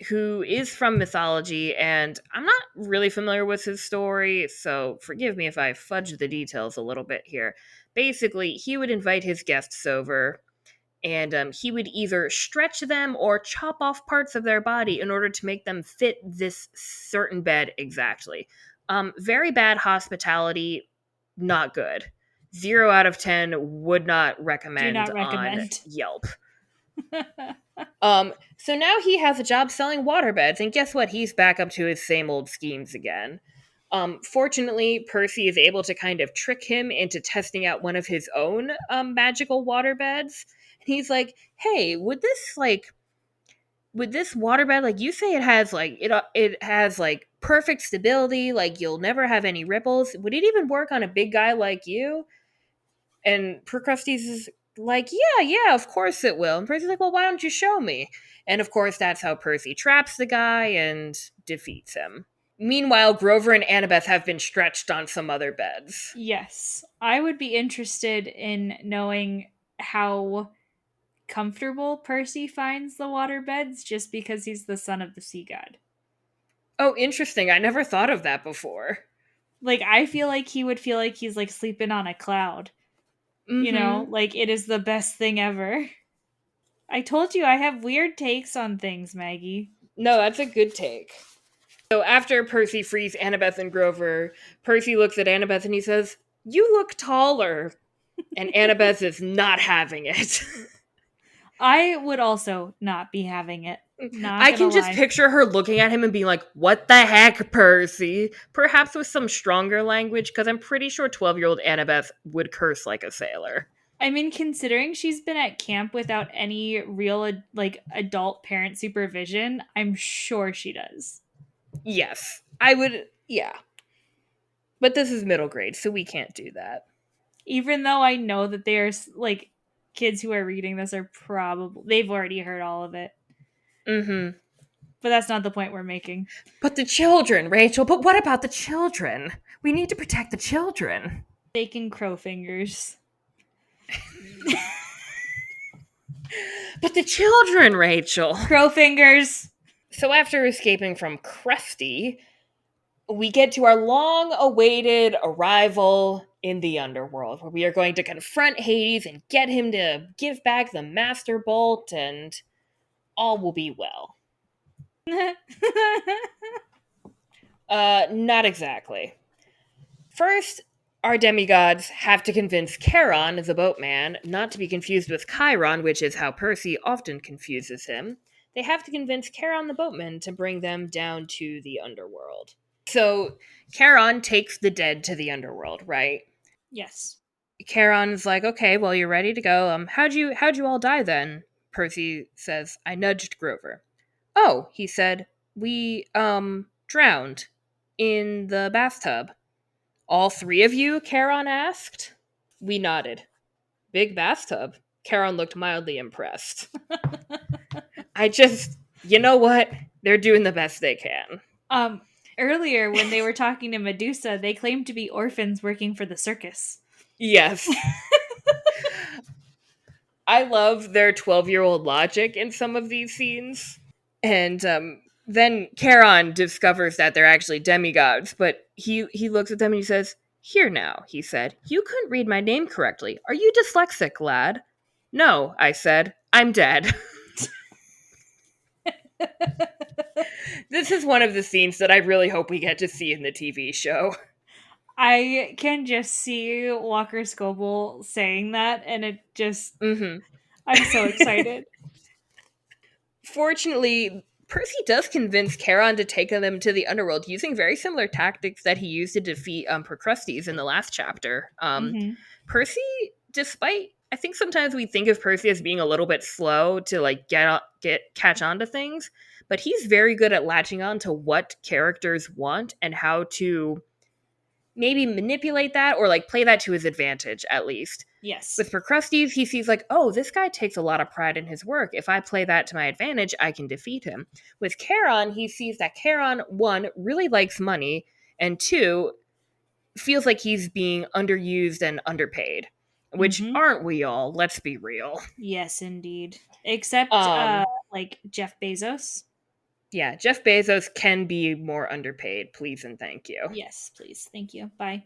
who is from mythology, and I'm not really familiar with his story, so forgive me if I fudge the details a little bit here. Basically, he would invite his guests over, and he would either stretch them or chop off parts of their body in order to make them fit this certain bed exactly. Very bad hospitality, not good. 0 out of 10 would not Do recommend not on recommend. Yelp. So now he has a job selling waterbeds, and guess what? He's back up to his same old schemes again. Fortunately, Percy is able to kind of trick him into testing out one of his own magical waterbeds. And he's like, "Hey, would this waterbed, like, you say it has it has like perfect stability, like you'll never have any ripples. Would it even work on a big guy like you?" And Procrustes is like, yeah, of course it will. And Percy's like, well, why don't you show me? And of course, that's how Percy traps the guy and defeats him. Meanwhile, Grover and Annabeth have been stretched on some other beds. Yes, I would be interested in knowing how comfortable Percy finds the waterbeds just because he's the son of the sea god. Oh, interesting. I never thought of that before. Like, I feel like he would feel like he's like sleeping on a cloud. You know, Mm-hmm. like it is the best thing ever. I told you I have weird takes on things, Maggie. No, that's a good take. So after Percy frees Annabeth and Grover, Percy looks at Annabeth and he says, "You look taller." And Annabeth is not having it. I would also not be having it. Not I gonna can just lie. picture her looking at him and being like, "What the heck, Percy?" Perhaps with some stronger language, because I'm pretty sure 12-year-old Annabeth would curse like a sailor. I mean, considering she's been at camp without any real like adult parent supervision, I'm sure she does. Yes, I would, yeah. But this is middle grade, so we can't do that. Even though I know that they are like kids who are reading this are probably they've already heard all of it. Mm-hmm. But that's not the point we're making. But the children, Rachel, but what about the children? We need to protect the children. Bacon crow fingers. But the children, Rachel. Crow fingers. So after escaping from Krusty, we get to our long awaited arrival in the Underworld, where we are going to confront Hades and get him to give back the Master Bolt, and all will be well. Not exactly. First, our demigods have to convince Charon, the boatman, not to be confused with Chiron, which is how Percy often confuses him. They have to convince Charon the boatman to bring them down to the Underworld. So Charon takes the dead to the Underworld, right? Yes. Charon's like, okay, well, you're ready to go. How'd you all die then? Percy says, I nudged Grover. Oh, he said, we drowned in the bathtub. All three of you? Charon asked. We nodded. Big bathtub. Charon looked mildly impressed. You know what? They're doing the best they can. Um Earlier when they were talking to Medusa, they claimed to be orphans working for the circus. Yes. I love their 12-year-old logic in some of these scenes. And then Charon discovers that they're actually demigods, but he looks at them and he says, Here now, he said, you couldn't read my name correctly. Are you dyslexic, lad? No, I said, I'm dead. This is one of the scenes that I really hope we get to see in the TV show. I can just see Walker Scoble saying that, and it just, Mm-hmm. I'm so excited. Fortunately, Percy does convince Charon to take them to the Underworld using very similar tactics that he used to defeat Procrustes in the last chapter. Mm-hmm. Percy, despite I think sometimes we think of Percy as being a little bit slow to like get catch on to things, but he's very good at latching on to what characters want and how to maybe manipulate that or like play that to his advantage at least. Yes. With Procrustes, he sees like, oh, this guy takes a lot of pride in his work. If I play that to my advantage, I can defeat him. With Charon, he sees that Charon, one, really likes money, and two, feels like he's being underused and underpaid. Which Mm-hmm. aren't we all? Let's be real. Yes, indeed. Except, Um, like Jeff Bezos. yeah, Jeff Bezos can be more underpaid, please and thank you. Yes, please. Thank you. Bye.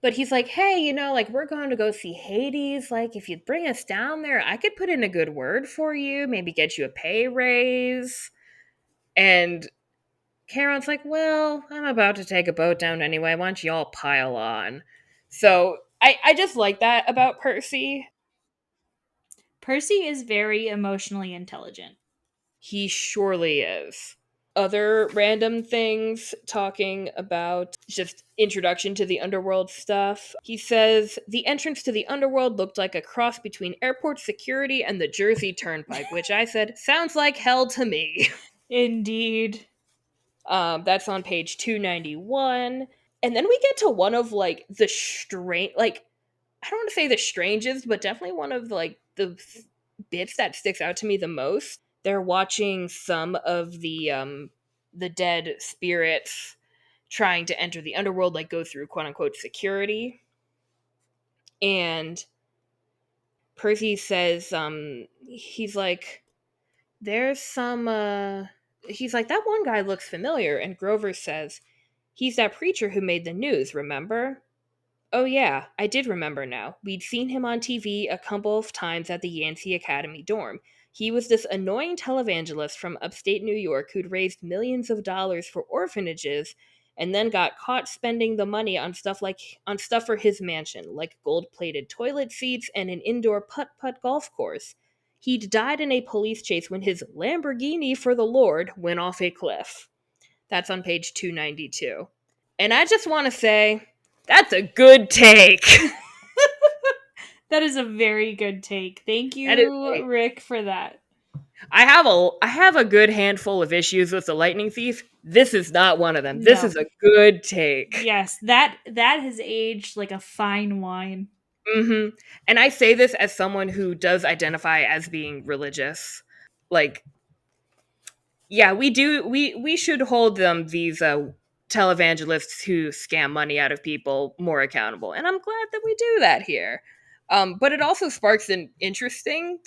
But he's like, hey, like, we're going to go see Hades. Like, if you'd bring us down there, I could put in a good word for you, maybe get you a pay raise. And Charon's like, well, I'm about to take a boat down anyway. Why don't you all pile on? So I just like that about Percy. Percy is very emotionally intelligent. He surely is. Other random things talking about just introduction to the underworld stuff. He says the entrance to the underworld looked like a cross between airport security and the Jersey Turnpike, which I said sounds like hell to me. Indeed. That's on page 291. And then we get to one of like the strange, like I don't want to say the strangest, but definitely one of like the bits that sticks out to me the most. They're watching some of the dead spirits trying to enter the underworld, like go through quote unquote security. And Percy says, he's like, there's some he's like, that one guy looks familiar, and Grover says, he's that preacher who made the news, remember? Oh, yeah, I did remember now. We'd seen him on TV a couple of times at the Yancey Academy dorm. He was this annoying televangelist from upstate New York who'd raised millions of dollars for orphanages and then got caught spending the money on stuff for his mansion, like gold-plated toilet seats and an indoor putt-putt golf course. He'd died in a police chase when his Lamborghini for the Lord went off a cliff. That's on page 292. And I just want to say, that's a good take. That is a very good take. Thank That is you, Rick, for that. I have a good handful of issues with the Lightning Thief. This is not one of them. This No. is a good take. Yes, that has aged like a fine wine. Mm-hmm. And I say this as someone who does identify as being religious. Like, yeah, we should hold them, these televangelists who scam money out of people, more accountable. And I'm glad that we do that here. But it also sparks an interesting,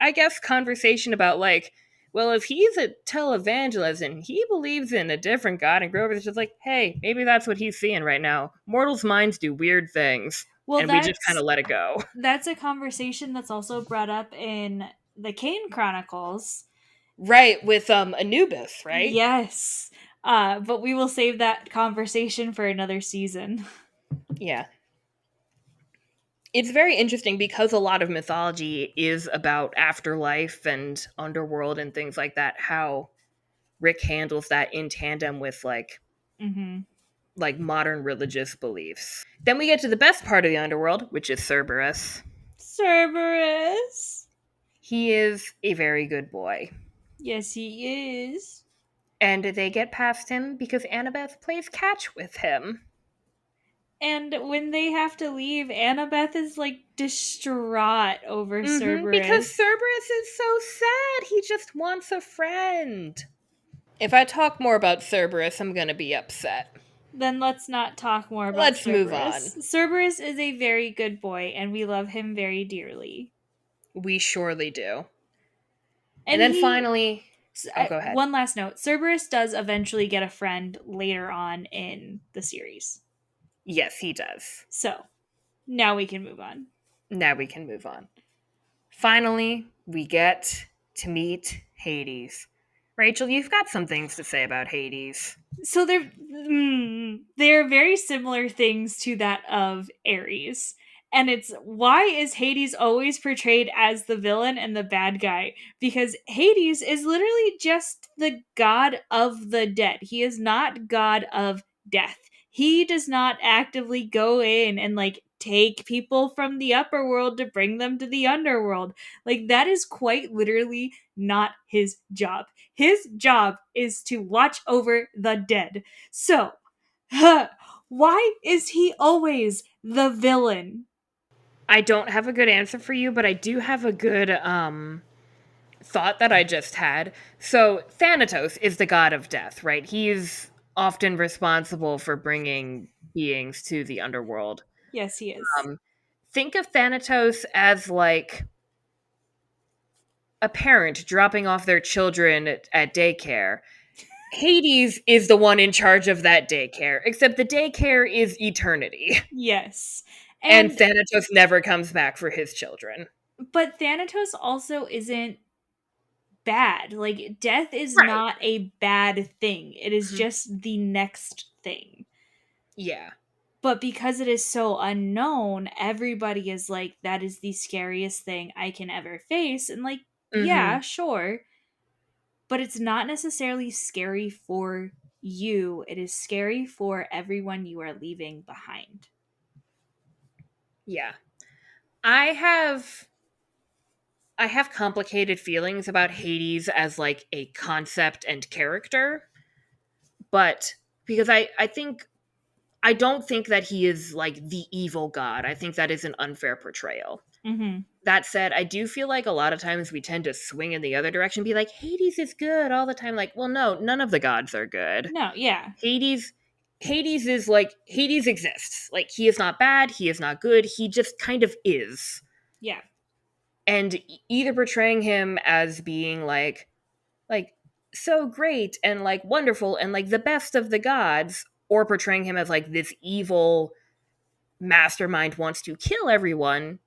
I guess, conversation about like, well, if he's a televangelist and he believes in a different God, and Grover's just like, hey, maybe that's what he's seeing right now. Mortals' minds do weird things, Well, and we just kind of let it go. that's a conversation that's also brought up in the Kane Chronicles. Right, with Anubis, right? Yes. But we will save that conversation for another season. Yeah. It's very interesting because a lot of mythology is about afterlife and underworld and things like that, how Rick handles that in tandem with Mm-hmm. like modern religious beliefs. Then we get to the best part of the underworld, which is Cerberus. Cerberus. He is a very good boy. Yes, he is. And they get past him because Annabeth plays catch with him. And when they have to leave, Annabeth is like distraught over Because Cerberus. Cerberus is so sad. He just wants a friend. If I talk more about Cerberus, I'm gonna be upset. Then let's not talk more about Let's move on. Cerberus. Cerberus is a very good boy, and we love him very dearly. We surely do. And And then he, finally, oh, go ahead. one last note, Cerberus does eventually get a friend later on in the series. Yes, he does. So, now we can move on. Now we can move on. Finally, we get to meet Hades. Rachel, you've got some things to say about Hades. So they're very similar things to that of Ares. And it's why is Hades always portrayed as the villain and the bad guy? Because Hades is literally just the god of the dead. He is not god of death. He does not actively go in and like take people from the upper world to bring them to the underworld. Like that is quite literally not his job. His job is to watch over the dead. So, why is he always the villain? I don't have a good answer for you, but I do have a good thought that I just had. So, Thanatos is the god of death, right? He's often responsible for bringing beings to the underworld. Yes, he is. Um, think of Thanatos as like a parent dropping off their children at daycare. Hades is the one in charge of that daycare, except the daycare is eternity. Yes. And And Thanatos never comes back for his children. but Thanatos also isn't bad. Like death is Right. not a bad thing. It is Mhm. just the next thing. Yeah. But because it is so unknown, everybody is like that is the scariest thing I can ever face and like Hmm. yeah, sure, but it's not necessarily scary for you. It is scary for everyone you are leaving behind. Yeah. I have I have complicated feelings about Hades as like a concept and character, but because I don't think that he is like the evil god. I think that is an unfair portrayal. Mm-hmm. That said, I do feel like a lot of times we tend to swing in the other direction, be like, Hades is good all the time. Like, well, no, none of the gods are good. No, yeah, Hades Hades is like Hades exists. Like he is not bad, he is not good, he just kind of is. yeah. And either portraying him as being like so great and like wonderful and like the best of the gods, or portraying him as like this evil mastermind wants to kill everyone,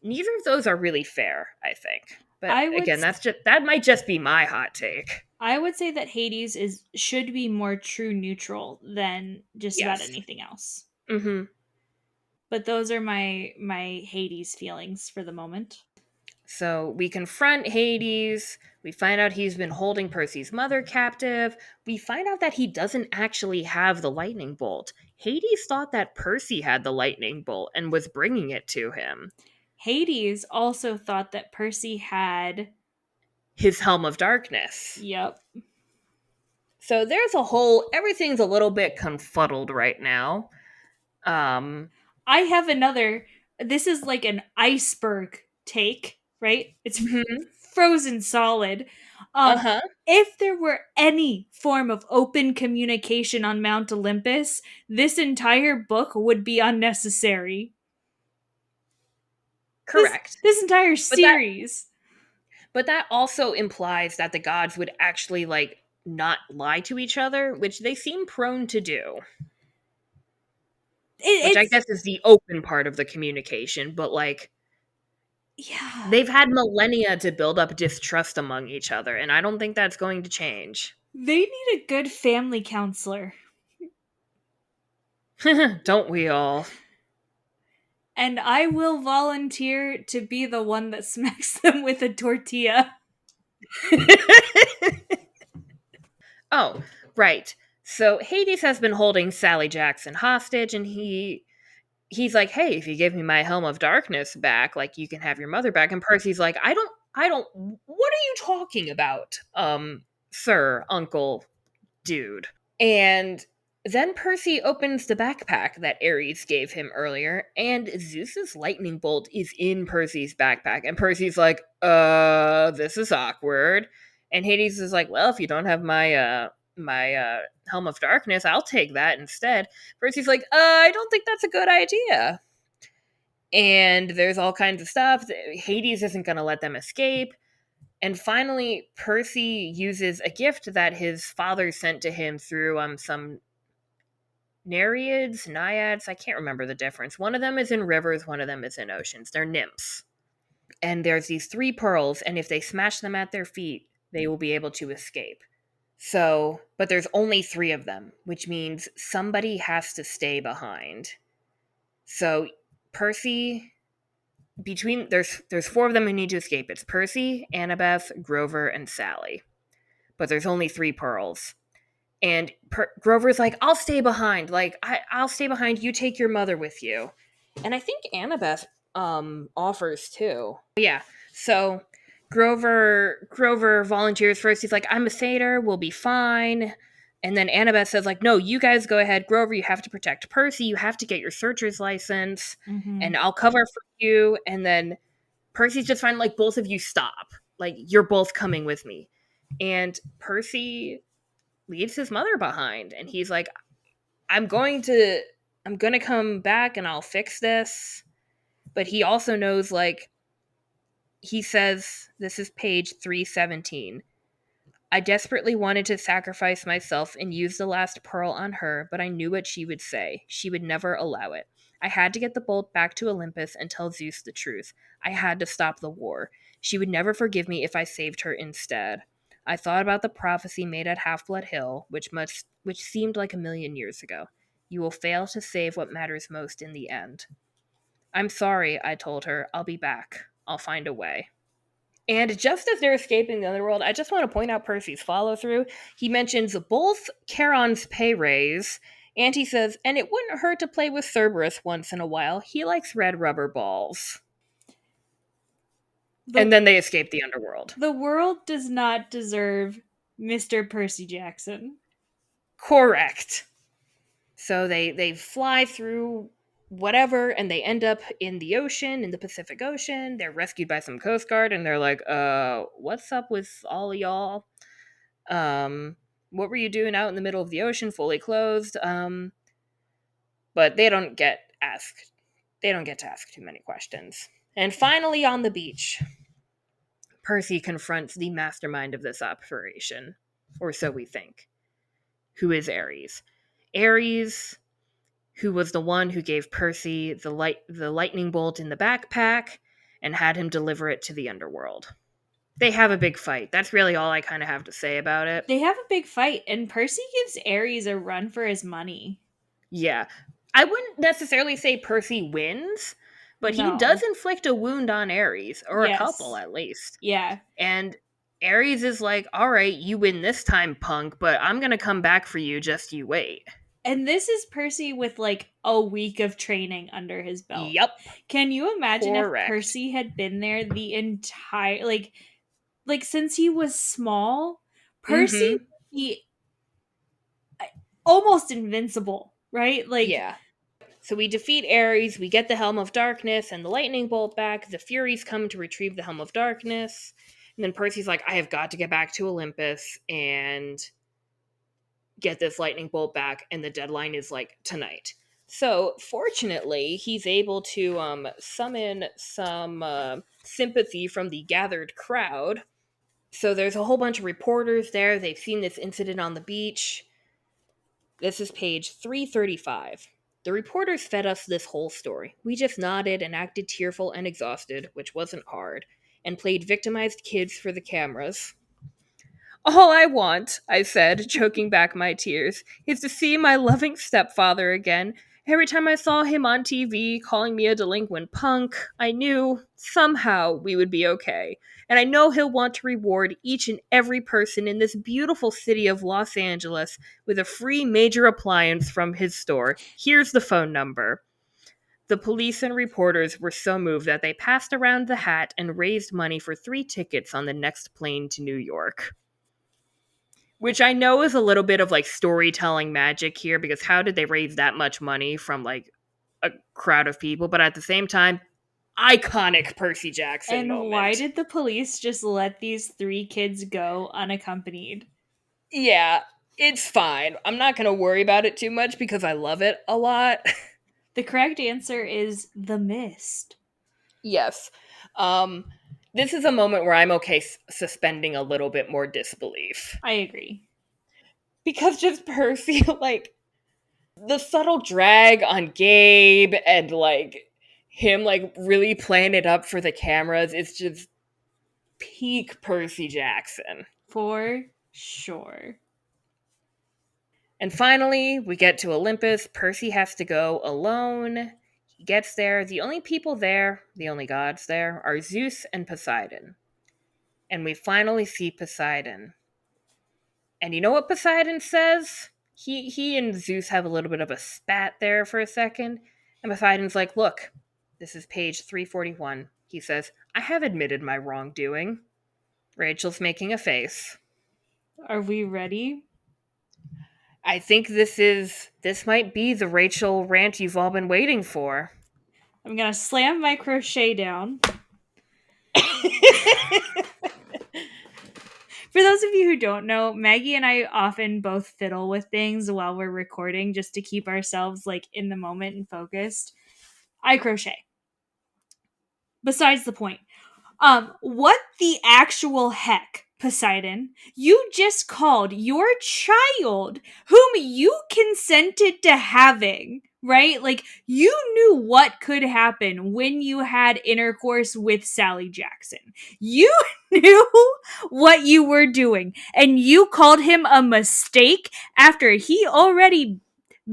neither of those are really fair, I think. But I would again, that might just be my hot take. I would say that Hades is should be more true neutral than just about Yes. anything else. Mhm. But those are my Hades feelings for the moment. So we confront Hades. We find out he's been holding Percy's mother captive. We find out that he doesn't actually have the lightning bolt. Hades thought that Percy had the lightning bolt and was bringing it to him. Hades also thought that Percy had His helm of darkness. yep. So there's a whole everything's a little bit confuddled right now. Um I have another. This is like an iceberg take, right? It's mhm. frozen solid. Um, Uh-huh. if there were any form of open communication on Mount Olympus, this entire book would be unnecessary. This Correct. this entire But that series. but that also implies that the gods would actually like not lie to each other, which they seem prone to do. Which I It's guess is the open part of the communication, but like yeah. they've had millennia to build up distrust among each other, and I don't think that's going to change. They need a good family counselor. Don't we all? And I will volunteer to be the one that smacks them with a tortilla. Oh, right. So Hades has been holding Sally Jackson hostage, and he's like, "Hey, if you give me my Helm of Darkness back, like you can have your mother back." And Percy's like, I don't. What are you talking about, sir, uncle, dude?" And then Percy opens the backpack that Ares gave him earlier, and Zeus's lightning bolt is in Percy's backpack. And Percy's like, this is awkward. And Hades is like, well, if you don't have my Helm of Darkness, I'll take that instead. Percy's like, I don't think that's a good idea. And there's all kinds of stuff. Hades isn't going to let them escape. And finally, Percy uses a gift that his father sent to him through some Nereids, naiads, I can't remember the difference. One of them is in rivers, one of them is in oceans. They're nymphs. And there's these 3 pearls, and if they smash them at their feet, they will be able to escape. So, but there's only 3 of them, which means somebody has to stay behind. So, Percy, between there's 4 of them who need to escape. It's Percy, Annabeth, Grover, and Sally. But there's only 3 pearls. And Grover's like, I'll stay behind. Like, I'll stay behind. You take your mother with you. And I think Annabeth offers too. Yeah. So Grover volunteers first. He's like, I'm a satyr. We'll be fine. And then Annabeth says, like, no, you guys go ahead. Grover, you have to protect Percy. You have to get your searcher's license. Mm-hmm. And I'll cover for you. And then Percy's just fine. Like, both of you stop. Like, you're both coming with me. And Percy leaves his mother behind, and he's like, I'm going to come back and I'll fix this. But he also knows, like, he says, this is page 317, I desperately wanted to sacrifice myself and use the last pearl on her, but I knew what she would say. She would never allow it. I had to get the bolt back to Olympus and tell Zeus the truth. I had to stop the war. She would never forgive me if I saved her instead. I thought about the prophecy made at Half-Blood Hill, which seemed like a million years ago. You will fail to save what matters most in the end. I'm sorry, I told her. I'll be back. I'll find a way. And just as they're escaping the Underworld, I just want to point out Percy's follow through. He mentions both Charon's pay raise, and he says, and it wouldn't hurt to play with Cerberus once in a while. He likes red rubber balls. And then they escape the Underworld. The world does not deserve Mr. Percy Jackson. Correct. So they fly through whatever, and they end up in the ocean, in the Pacific Ocean. They're rescued by some Coast Guard, and they're like, what's up with all of y'all? What were you doing out in the middle of the ocean, fully clothed? But they don't get to ask too many questions. And finally, on the beach, Percy confronts the mastermind of this operation, or so we think, who is Ares. Ares, who was the one who gave Percy the lightning bolt in the backpack and had him deliver it to the Underworld. They have a big fight. That's really all I kind of have to say about it. They have a big fight, and Percy gives Ares a run for his money. Yeah. I wouldn't necessarily say Percy wins, but he does inflict a wound on Ares, or a couple at least. Yeah. And Ares is like, all right, you win this time, punk, but I'm going to come back for you, just you wait. And this is Percy with like a week of training under his belt. Yep. Can you imagine if Percy had been there the entire, like since he was small, Percy would be almost invincible, right? Like, yeah. So we defeat Ares, we get the Helm of Darkness and the lightning bolt back. The Furies come to retrieve the Helm of Darkness. And then Percy's like, I have got to get back to Olympus and get this lightning bolt back, and the deadline is like tonight. So fortunately, he's able to summon some sympathy from the gathered crowd. So there's a whole bunch of reporters there. They've seen this incident on the beach. This is page 335. The reporters fed us this whole story. We just nodded and acted tearful and exhausted, which wasn't hard, and played victimized kids for the cameras. All I want, I said, choking back my tears, is to see my loving stepfather again. Every time I saw him on TV calling me a delinquent punk, I knew somehow we would be okay. And I know he'll want to reward each and every person in this beautiful city of Los Angeles with a free major appliance from his store. Here's the phone number. The police and reporters were so moved that they passed around the hat and raised money for 3 tickets on the next plane to New York. Which I know is a little bit of like storytelling magic here, because how did they raise that much money from like a crowd of people? But at the same time, iconic Percy Jackson moment. Why did the police just let these 3 kids go unaccompanied? Yeah, it's fine. I'm not going to worry about it too much because I love it a lot. The correct answer is The Mist. Yes. This is a moment where I'm okay suspending a little bit more disbelief. I agree. Because just Percy, like, The subtle drag on Gabe and like him like really playing it up for the cameras is just peak Percy Jackson. For sure. And finally, we get to Olympus. Percy has to go alone. He gets there. The only people there, the only gods there, are Zeus and Poseidon. And we finally see Poseidon. And you know what Poseidon says? He and Zeus have a little bit of a spat there for a second. And Poseidon's like, look, this is page 341. He says, I have admitted my wrongdoing. Rachel's making a face. Are we ready? I think this might be the Rachel rant you've all been waiting for. I'm gonna slam my crochet down. For those of you who don't know, Maggie and I often both fiddle with things while we're recording just to keep ourselves like in the moment and focused. I crochet. Besides the point. What the actual heck, Poseidon? You just called your child, whom you consented to having, right? Like, you knew what could happen when you had intercourse with Sally Jackson. You knew what you were doing, and you called him a mistake after he already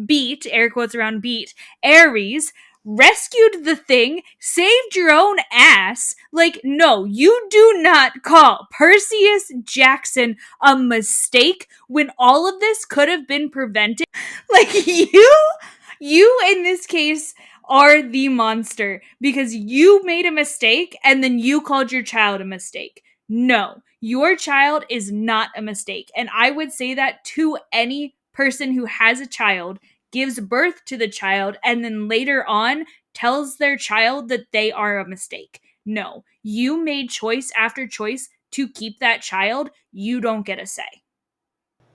beat, air quotes around beat, Ares, rescued the thing, saved your own ass. Like, no, you do not call Perseus Jackson a mistake when all of this could have been prevented. Like, you in this case are the monster because you made a mistake and then you called your child a mistake. No, your child is not a mistake. And I would say that to any person who has a child, gives birth to the child, and then later on tells their child that they are a mistake. No, you made choice after choice to keep that child. You don't get a say.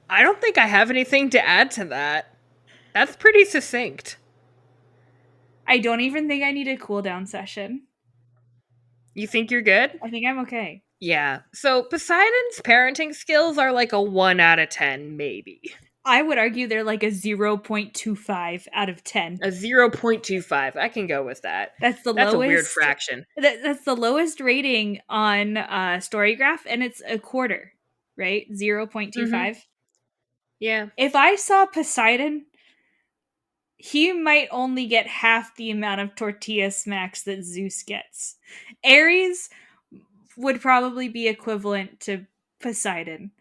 I don't think I have anything to add to that. That's pretty succinct. I don't even think I need a cool down session. You think you're good? I think I'm okay. Yeah. So Poseidon's parenting skills are like a 1 out of 10, maybe. I would argue they're like a 0.25 out of 10. A 0.25. I can go with that. That's the That's a weird lowest. fraction. That's the lowest rating on Storygraph, and it's a quarter, right? 0.25. Mm-hmm. Yeah. If I saw Poseidon, he might only get half the amount of tortilla smacks that Zeus gets. Ares would probably be equivalent to Poseidon.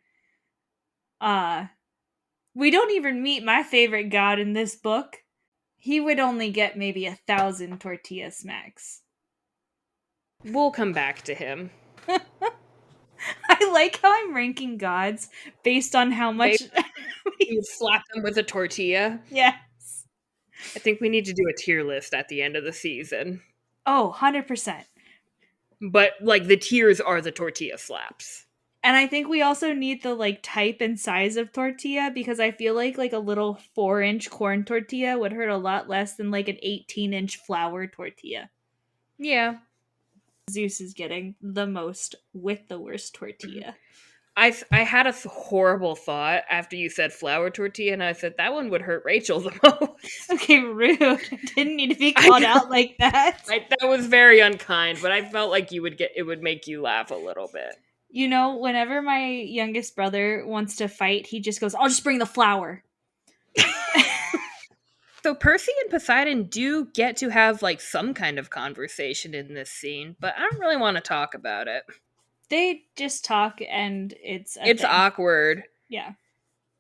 We don't even meet my favorite god in this book. He would only get maybe 1,000 tortilla smacks. We'll come back to him. I like how I'm ranking gods based on how much you slap them with a tortilla. Yes. I think we need to do a tier list at the end of the season. Oh, 100%. But like the tiers are the tortilla slaps. And I think we also need the like type and size of tortilla because I feel like a little 4-inch corn tortilla would hurt a lot less than like an 18-inch flour tortilla. Yeah. Zeus is getting the most with the worst tortilla. I had a horrible thought after you said flour tortilla, and I said that one would hurt Rachel the most. Okay, rude. Didn't need to be called out like that. That was very unkind, but I felt like it would make you laugh a little bit. You know, whenever my youngest brother wants to fight, he just goes, I'll just bring the flour. So Percy and Poseidon do get to have like some kind of conversation in this scene, but I don't really want to talk about it. They just talk and it's awkward. Yeah.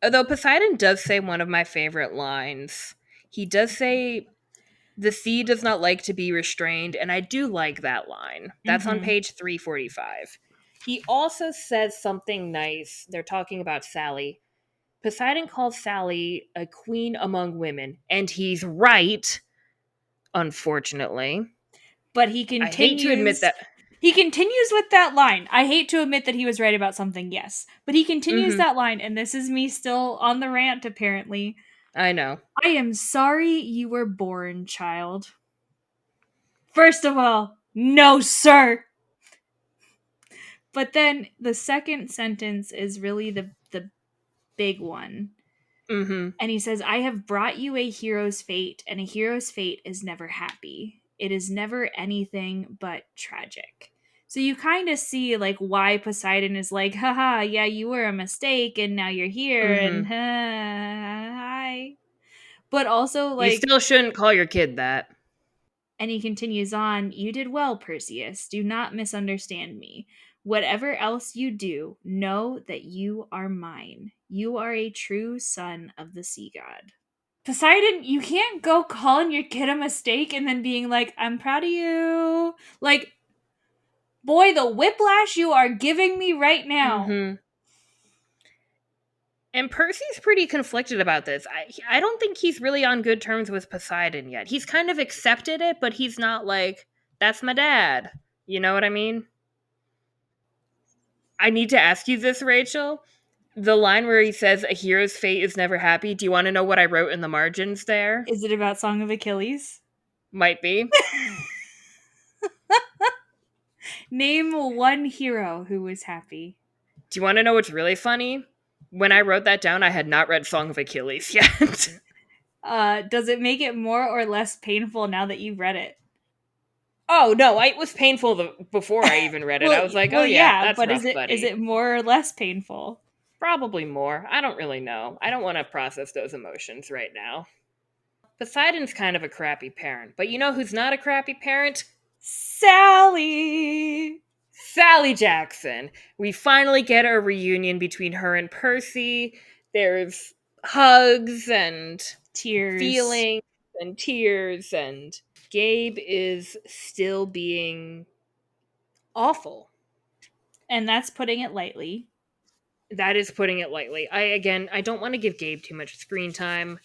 Although Poseidon does say one of my favorite lines. He does say, the sea does not like to be restrained, and I do like that line. That's on page 345. He also says something nice. They're talking about Sally. Poseidon calls Sally a queen among women, and he's right, unfortunately. But he continues. I hate to admit that. He continues with that line. I hate to admit that he was right about something, yes. But he continues that line, and this is me still on the rant, apparently. I know. I am sorry you were born, child. First of all, no, sir. But then the second sentence is really the big one. Mm-hmm. And he says, I have brought you a hero's fate, and a hero's fate is never happy. It is never anything but tragic. So you kind of see like why Poseidon is like, haha, yeah, you were a mistake and now you're here and Mm-hmm. hi. But also You like, still shouldn't call your kid that. and he continues on, you did well, Perseus. Do not misunderstand me. Whatever else you do, know that you are mine. You are a true son of the sea god. Poseidon, you can't go calling your kid a mistake and then being like, I'm proud of you. Like, boy, the whiplash you are giving me right now. Mm-hmm. And Percy's pretty conflicted about this. I don't think he's really on good terms with Poseidon yet. He's kind of accepted it, but he's not like, that's my dad. You know what I mean? I need to ask you this, Rachel. The line where he says, a hero's fate is never happy. Do you want to know what I wrote in the margins there? Is it about Song of Achilles? Might be. Name one hero who was happy. Do you want to know what's really funny? When I wrote that down, I had not read Song of Achilles yet. Does it make it more or less painful now that you've read it? Oh no, it was painful before I even read it. I was like, oh yeah, Yeah, that's but rough, is buddy. it more or less painful? Probably more. I don't really know. I don't want to process those emotions right now. Poseidon's kind of a crappy parent, but you know who's not a crappy parent? Sally. Sally Jackson. We finally get a reunion between her and Percy. There's hugs and Tears. feelings and tears, and Gabe is still being awful. And that's putting it lightly. That is putting it lightly. I don't want to give Gabe too much screen time.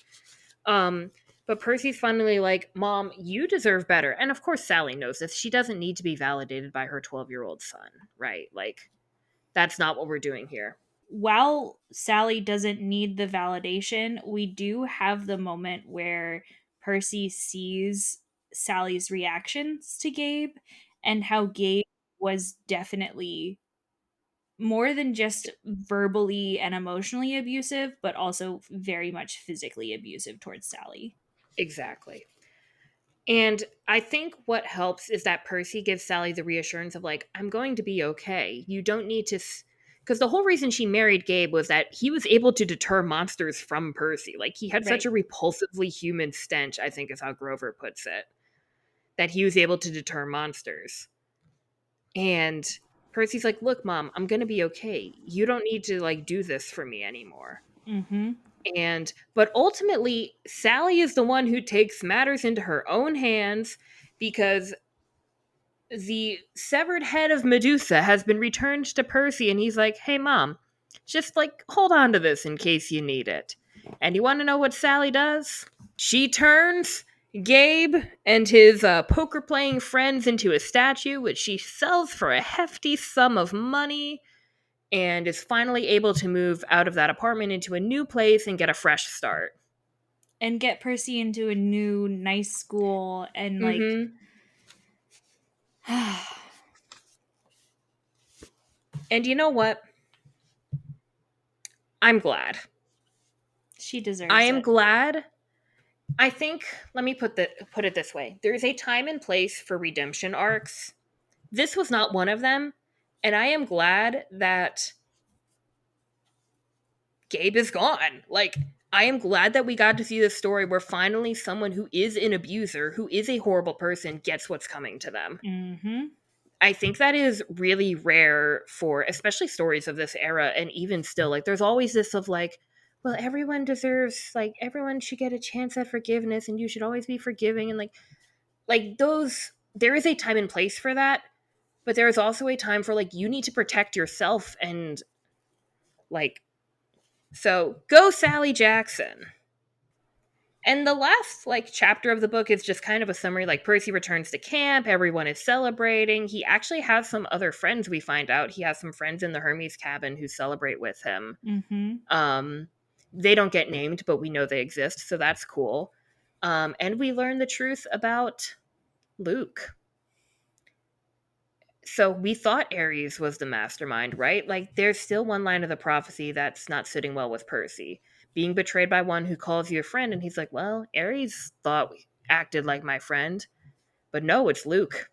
Um, but Percy's finally like, Mom, you deserve better. And of course Sally knows this. She doesn't need to be validated by her 12-year-old son, right? Like, that's not what we're doing here. While Sally doesn't need the validation, we do have the moment where Percy sees Sally's reactions to Gabe and how Gabe was definitely more than just verbally and emotionally abusive, but also very much physically abusive towards Sally. Exactly. And I think what helps is that Percy gives Sally the reassurance of, like, I'm going to be okay. You don't need to. Because the whole reason she married Gabe was that he was able to deter monsters from Percy. Like, he had such Right. a repulsively human stench, I think is how Grover puts it, that he was able to deter monsters. And Percy's like, look, Mom, I'm going to be okay. You don't need to, like, do this for me anymore. Mm-hmm. But ultimately, Sally is the one who takes matters into her own hands because the severed head of Medusa has been returned to Percy, and he's like, hey, Mom, just like hold on to this in case you need it. And you want to know what Sally does? She turns Gabe and his poker playing friends into a statue, which she sells for a hefty sum of money, and is finally able to move out of that apartment into a new place and get a fresh start. And get Percy into a new nice school and like Mm-hmm. And you know what? I'm glad. she I deserves am it. glad. I think, let me put it this way. There is a time and place for redemption arcs. This was not one of them, and I am glad that Gabe is gone. Like, I am glad that we got to see this story where finally someone who is an abuser, who is a horrible person, gets what's coming to them. Mm-hmm. I think that is really rare for especially stories of this era, and even still, like, there's always this of like, well, everyone deserves, like, everyone should get a chance at forgiveness and you should always be forgiving, and like those, there is a time and place for that, but there is also a time for, like, you need to protect yourself, and like, so go Sally Jackson. And the last, like, chapter of the book is just kind of a summary. Like, Percy returns to camp, everyone is celebrating. He actually has some other friends, we find out. He has some friends in the Hermes cabin who celebrate with him. Mm-hmm. Um they don't get named, but we know they exist, so that's cool. And we learn the truth about Luke. So we thought Ares was the mastermind, right? Like, there's still one line of the prophecy that's not sitting well with Percy. being betrayed by one who calls you a friend. And he's like, well, Ares thought we acted like my friend, but no, it's Luke.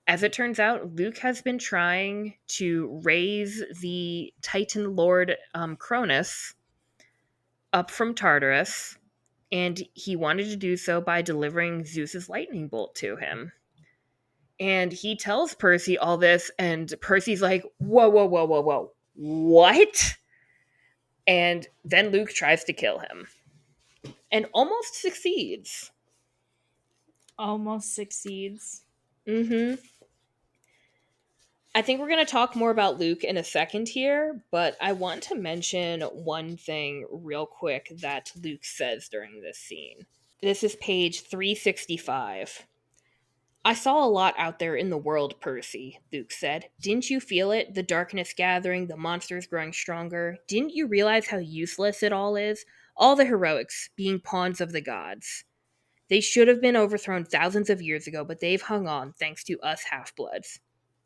As it turns out, Luke has been trying to raise the Titan Lord Cronus up from Tartarus, and he wanted to do so by delivering Zeus's lightning bolt to him. And he tells Percy all this, and Percy's like, whoa, whoa, whoa, whoa, whoa. What? And then Luke tries to kill him and almost succeeds. Almost succeeds. Mm-hmm. I think we're going to talk more about Luke in a second here, but I want to mention one thing real quick that Luke says during this scene. This is page 365. I saw a lot out there in the world, Percy, Luke said. Didn't you feel it? The darkness gathering, the monsters growing stronger. Didn't you realize how useless it all is? All the heroics, being pawns of the gods. They should have been overthrown thousands of years ago, but they've hung on thanks to us half-bloods.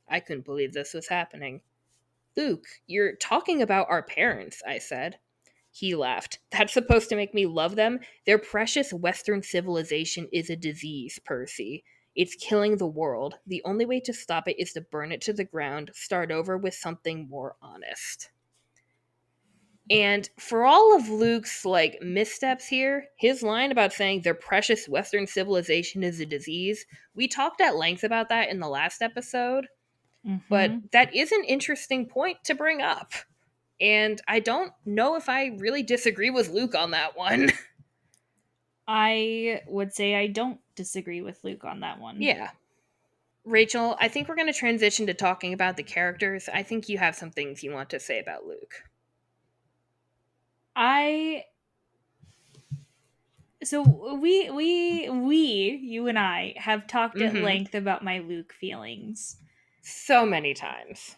I couldn't believe this was happening. Luke, you're talking about our parents, I said. He laughed. That's supposed to make me love them? Their precious Western civilization is a disease, Percy. It's killing the world. The only way to stop it is to burn it to the ground, start over with something more honest. And for all of Luke's missteps here, his line about saying their precious Western civilization is a disease, we talked at length about that in the last episode, but Mm-hmm. that is an interesting point to bring up. And I don't know if I really disagree with Luke on that one. I would say I don't disagree with Luke on that one. Yeah. Rachel, I think we're going to transition to talking about the characters. I think you have some things you want to say about Luke. I so we you and I have talked at Mm-hmm. length about my Luke feelings. So many times.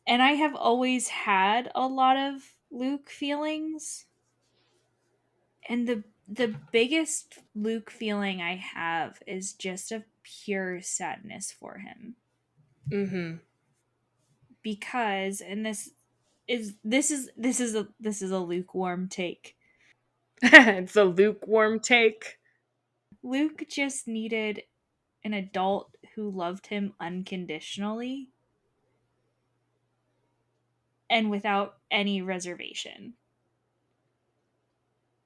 And I have always had a lot of Luke feelings. And the biggest Luke feeling I have is just a pure sadness for him. Mm-hmm. Because and this is a lukewarm take. It's a lukewarm take. Luke just needed an adult who loved him unconditionally and without any reservation.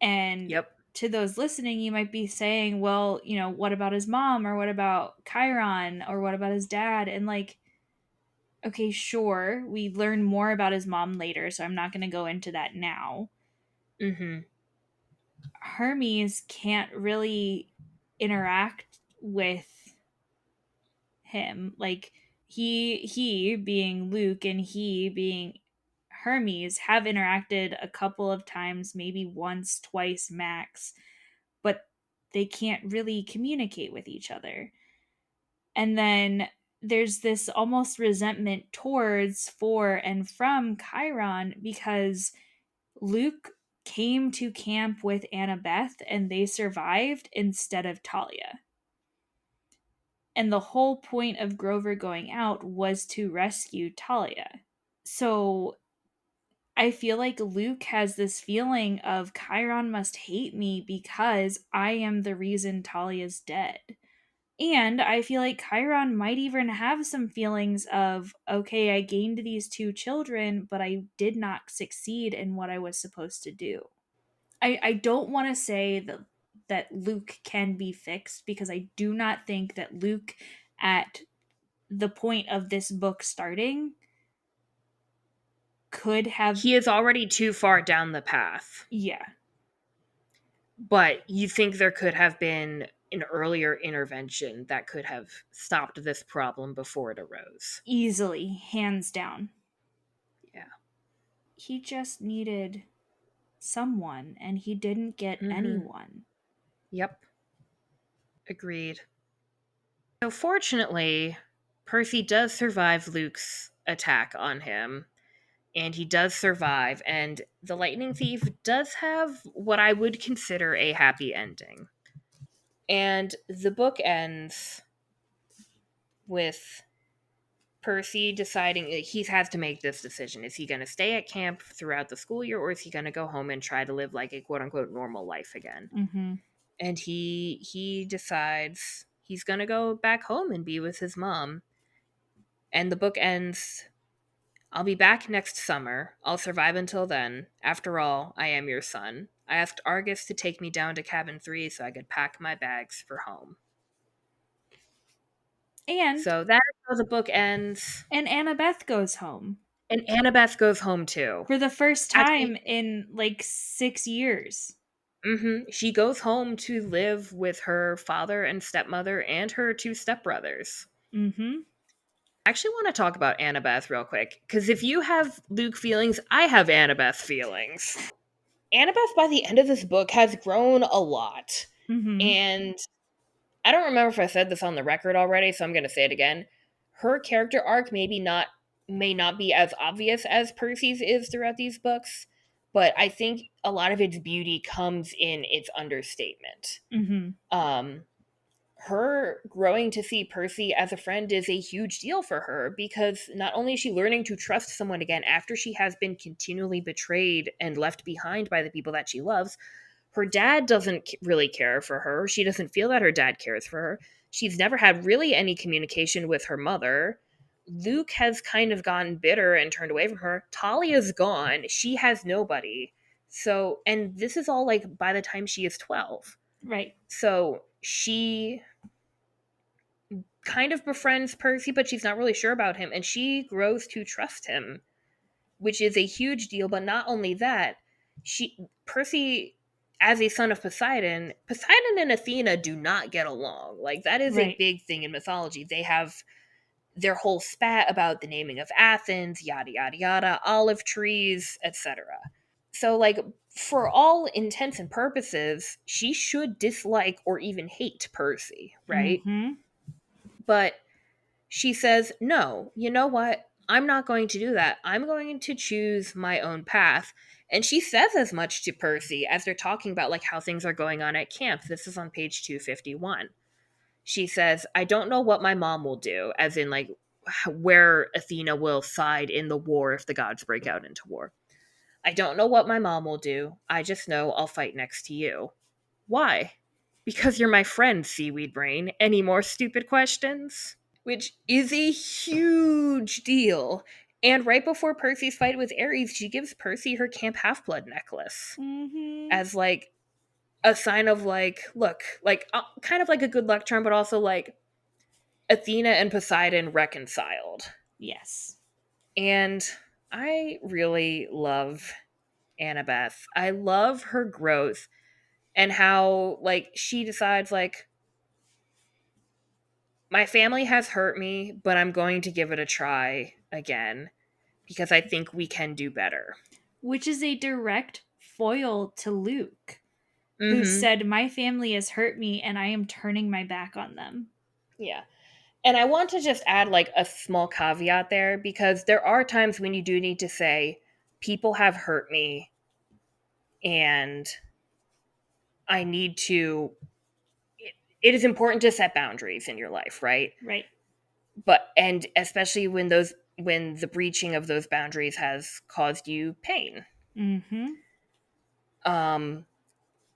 And Yep. to those listening, you might be saying, well, what about his mom? Or what about Chiron? Or what about his dad? And okay, sure, we learn more about his mom later, so I'm not going to go into that now. Mm-hmm. Hermes can't really interact with him. He being Luke and he being Hermes have interacted a couple of times, maybe once, twice max, but they can't really communicate with each other. And then there's this almost resentment towards, for, and from Chiron because Luke came to camp with Annabeth and they survived instead of Talia. And the whole point of Grover going out was to rescue Talia. So I feel like Luke has this feeling of Chiron must hate me because I am the reason Talia's dead. And I feel like Chiron might even have some feelings of, okay, I gained these two children, but I did not succeed in what I was supposed to do. I don't want to say that Luke can be fixed because I do not think that Luke, at the point of this book starting, could have. He is already too far down the path. Yeah. But you think there could have been an earlier intervention that could have stopped this problem before it arose. Easily, hands down. Yeah. He just needed someone, and he didn't get Mm-hmm. anyone. Yep. Agreed. So fortunately, Percy does survive Luke's attack on him, and he does survive, and the Lightning Thief does have what I would consider a happy ending. And the book ends with Percy deciding he has to make this decision. Is he going to stay at camp throughout the school year, or is he going to go home and try to live like a quote unquote normal life again? Mm-hmm. And he decides he's going to go back home and be with his mom. And the book ends, I'll be back next summer. I'll survive until then. After all, I am your son. I asked Argus to take me down to cabin 3 so I could pack my bags for home. And So that is how the book ends. Annabeth goes home And Annabeth goes home too. for the first Actually, time in like 6 years. she goes home to live with her father and stepmother and her 2 stepbrothers. Mm-hmm. I actually want to talk about Annabeth real quick, because if you have Luke feelings, I have Annabeth feelings. Annabeth, by the end of this book, has grown a lot. Mm-hmm. And I don't remember if I said this on the record already, so I'm going to say it again. Her character arc may not be as obvious as Percy's is throughout these books, but I think a lot of its beauty comes in its understatement. Mm-hmm. Um, her growing to see Percy as a friend is a huge deal for her, because not only is she learning to trust someone again after she has been continually betrayed and left behind by the people that she loves. Her dad doesn't really care for her. She doesn't feel that her dad cares for her. She's never had really any communication with her mother. Luke has kind of gotten bitter and turned away from her. Talia's gone. She has nobody. So, and this is all like by the time she is 12. Right. So she kind of befriends Percy, but she's not really sure about him, and she grows to trust him, which is a huge deal. But not only that, she Percy, as a son of Poseidon and Athena do not get along. Like, that is a Right. big thing in mythology. They have their whole spat about the naming of Athens, yada yada yada, olive trees, etc. So, like, for all intents and purposes, she should dislike or even hate Percy, right? Mm-hmm. But she says, no, you know what? I'm not going to do that. I'm going to choose my own path. And she says as much to Percy as they're talking about like how things are going on at camp. This is on page 251. She says, I don't know what my mom will do, as in like where Athena will side in the war if the gods break out into war. I don't know what my mom will do. I just know I'll fight next to you. Why? Because you're my friend, Seaweed Brain. Any more stupid questions? Which is a huge deal. And right before Percy's fight with Ares, she gives Percy her Camp Half Blood necklace Mm-hmm. as like a sign of like, look, like kind of like a good luck charm, but also like Athena and Poseidon reconciled. Yes. And I really love Annabeth. I love her growth and how like she decides like, my family has hurt me, but I'm going to give it a try again because I think we can do better. Which is a direct foil to Luke, who Mm-hmm. said, my family has hurt me and I am turning my back on them. Yeah. And I want to just add like a small caveat there, because there are times when you do need to say, people have hurt me and I need to. It is important to set boundaries in your life, right? Right. But, and especially when the breaching of those boundaries has caused you pain. Mm-hmm. Um,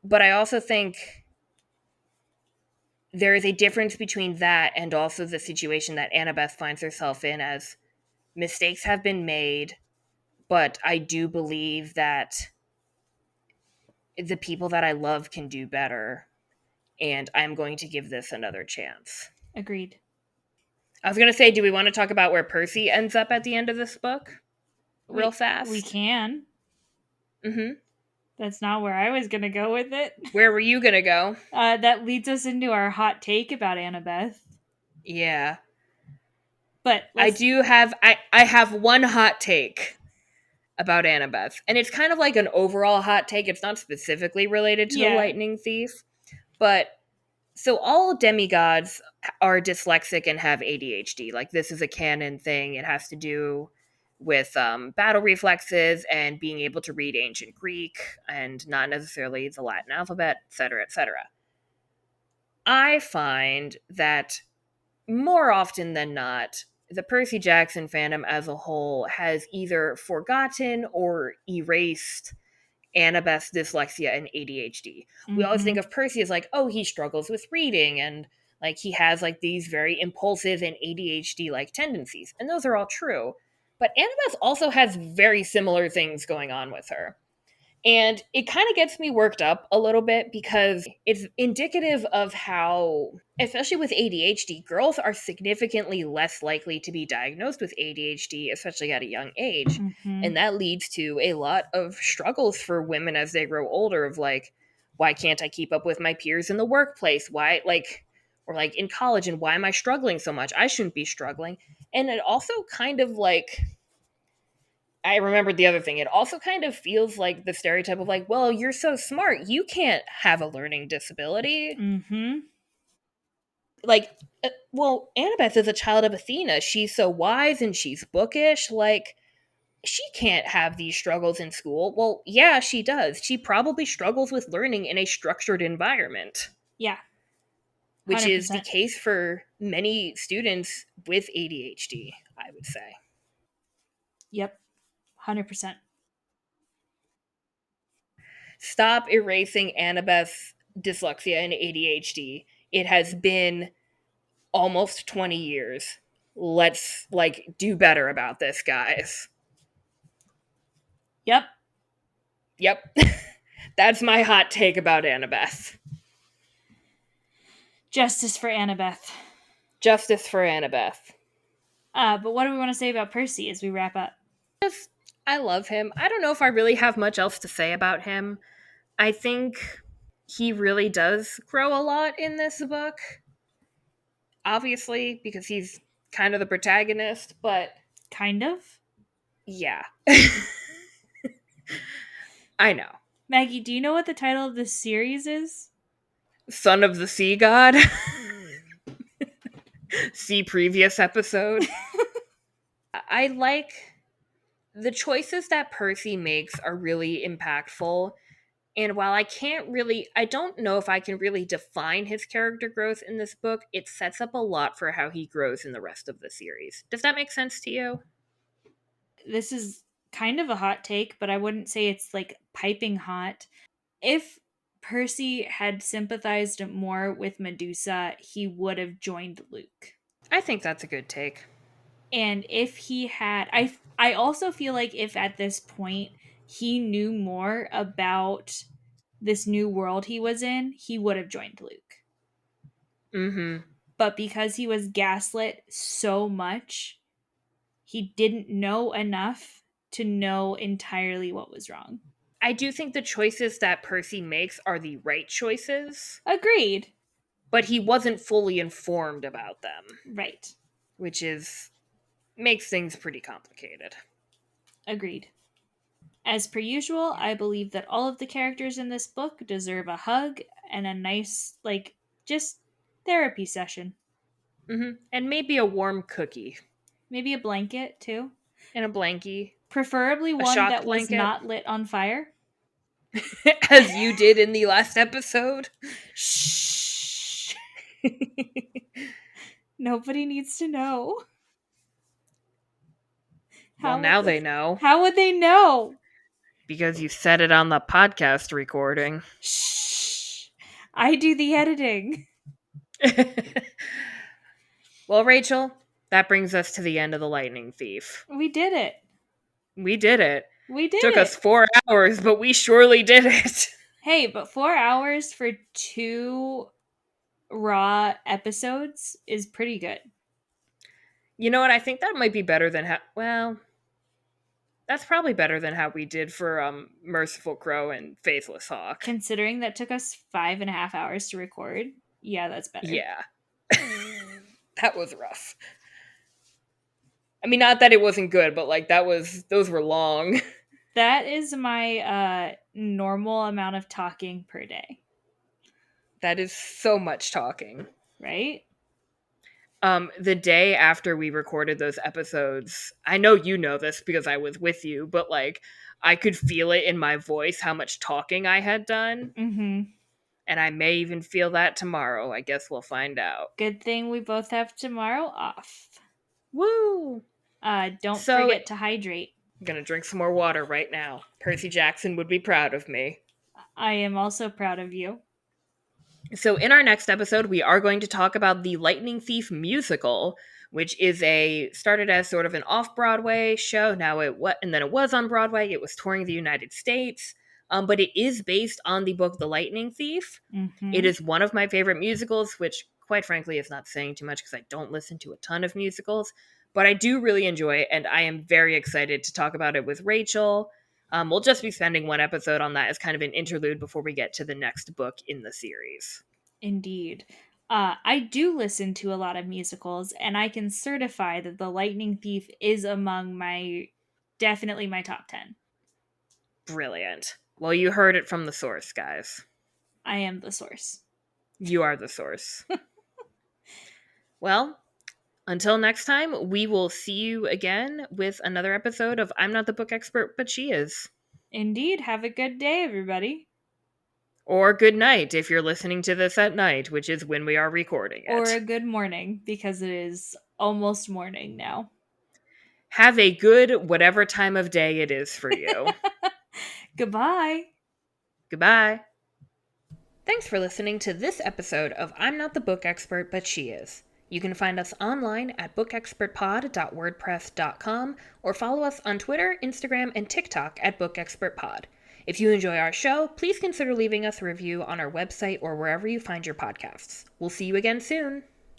but I also think there is a difference between that and also the situation that Annabeth finds herself in, as mistakes have been made, but I do believe that the people that I love can do better, and I'm going to give this another chance. Agreed. I was going to say, do we want to talk about where Percy ends up at the end of this book real We fast? can. Mm-hmm. That's not where I was gonna go with it. Where were you going to go? That leads us into our hot take about Annabeth. Yeah. But I let's. do have, I have one hot take about Annabeth. And it's kind of like an overall hot take. It's not specifically related to the Yeah. lightning thief. But so all demigods are dyslexic and have ADHD. Like, this is a canon thing. It has to do with battle reflexes and being able to read ancient Greek and not necessarily the Latin alphabet, etc., etc. I find that more often than not, the Percy Jackson fandom as a whole has either forgotten or erased Annabeth's dyslexia and ADHD. We always think Mm-hmm. of Percy as like, oh, he struggles with reading and like he has like these very impulsive and ADHD like tendencies. And those are all true. But Annabeth also has very similar things going on with her. And it kind of gets me worked up a little bit because it's indicative of how, especially with ADHD, girls are significantly less likely to be diagnosed with ADHD, especially at a young age. Mm-hmm. And that leads to a lot of struggles for women as they grow older of like, why can't I keep up with my peers in the workplace? Why, like, or like in college, and why am I struggling so much? I shouldn't be struggling. And it also kind of like, I remembered the other thing. It also kind of feels like the stereotype of like, well, you're so smart, you can't have a learning disability. Mm-hmm. Like, well, Annabeth is a child of Athena. She's so wise and she's bookish. Like, she can't have these struggles in school. Well, yeah, she does. She probably struggles with learning in a structured environment, Yeah. which is the 100%. case for many students with ADHD, I would say. Yep. 100%. Stop erasing Annabeth's dyslexia and ADHD. It has been almost 20 years. Let's like do better about this, guys. Yep. Yep. That's my hot take about Annabeth. Justice for Annabeth. Justice for Annabeth. But what do we want to say about Percy as we wrap up? Just, I love him. I don't know if I really have much else to say about him. I think he really does grow a lot in this book. Obviously, because he's kind of the protagonist, but Kind of. yeah. I know. Maggie, do you know what the title of this series is? Son of the Sea God. See previous episode. I like the choices that Percy makes are really impactful. And while I don't know if I can really define his character growth in this book, it sets up a lot for how he grows in the rest of the series. Does that make sense to you? This is kind of a hot take, but I wouldn't say it's like piping hot. If Percy had sympathized more with Medusa, he would have joined Luke. I think that's a good take. And if he had I also feel like if at this point he knew more about this new world he was in, he would have joined Luke. Mm-hmm. But because he was gaslit so much, he didn't know enough to know entirely what was wrong. I do think the choices that Percy makes are the right choices, Agreed. but he wasn't fully informed about them, Right. which is makes things pretty complicated. Agreed. As per usual, I believe that all of the characters in this book deserve a hug and a nice, like, just therapy session. Mm-hmm. And maybe a warm cookie Maybe a blanket, too. and a blankie, Preferably a one shock that was blanket, not lit on fire. as you did in the last episode. Shh. Nobody needs to know. Well, How would now they, they know how would they know? because you said it on the podcast recording. Shh. I do the editing. Well, Rachel, that brings us to the end of The Lightning Thief. We did it. We did it. We did Took it. us 4 hours, but we surely did it. Hey, but 4 hours for 2 raw episodes is pretty good. You know what? I think that might be better than that's probably better than how we did for Merciful Crow and Faithless Hawk. Considering that took us 5.5 hours to record, yeah, that's better. Yeah. That was rough. I mean, not that it wasn't good, but like those were long. That is my normal amount of talking per day. That is so much talking. Right? The day after we recorded those episodes, I know you know this because I was with you, but like I could feel it in my voice how much talking I had done. Mm-hmm. And I may even feel that tomorrow. I guess we'll find out. Good thing we both have tomorrow off. Woo! Don't So, forget to hydrate. I'm gonna drink some more water right now. Percy Jackson would be proud of me. I am also proud of you. So, in our next episode, we are going to talk about the Lightning Thief musical, which is started as sort of an off-Broadway show. And then it was on Broadway. It was touring the United States, but it is based on the book The Lightning Thief. It Mm-hmm. is one of my favorite musicals, which, quite frankly, is not saying too much because I don't listen to a ton of musicals, but I do really enjoy it, and I am very excited to talk about it with Rachel. We'll just be spending one episode on that as kind of an interlude before we get to the next book in the series. Indeed. I do listen to a lot of musicals, and I can certify that The Lightning Thief is among definitely my top 10. Brilliant. Well, you heard it from the source, guys. I am the source. You are the source. Well, until next time, we will see you again with another episode of I'm Not the Book Expert, but She Is. Indeed. Have a good day, everybody. Or good night if you're listening to this at night, which is when we are recording Or it. a good morning, because it is almost morning now. Have a good whatever time of day it is for you. Goodbye. Goodbye. Thanks for listening to this episode of I'm Not the Book Expert, but She Is. You can find us online at bookexpertpod.wordpress.com or follow us on Twitter, Instagram, and TikTok at bookexpertpod. If you enjoy our show, please consider leaving us a review on our website or wherever you find your podcasts. We'll see you again soon.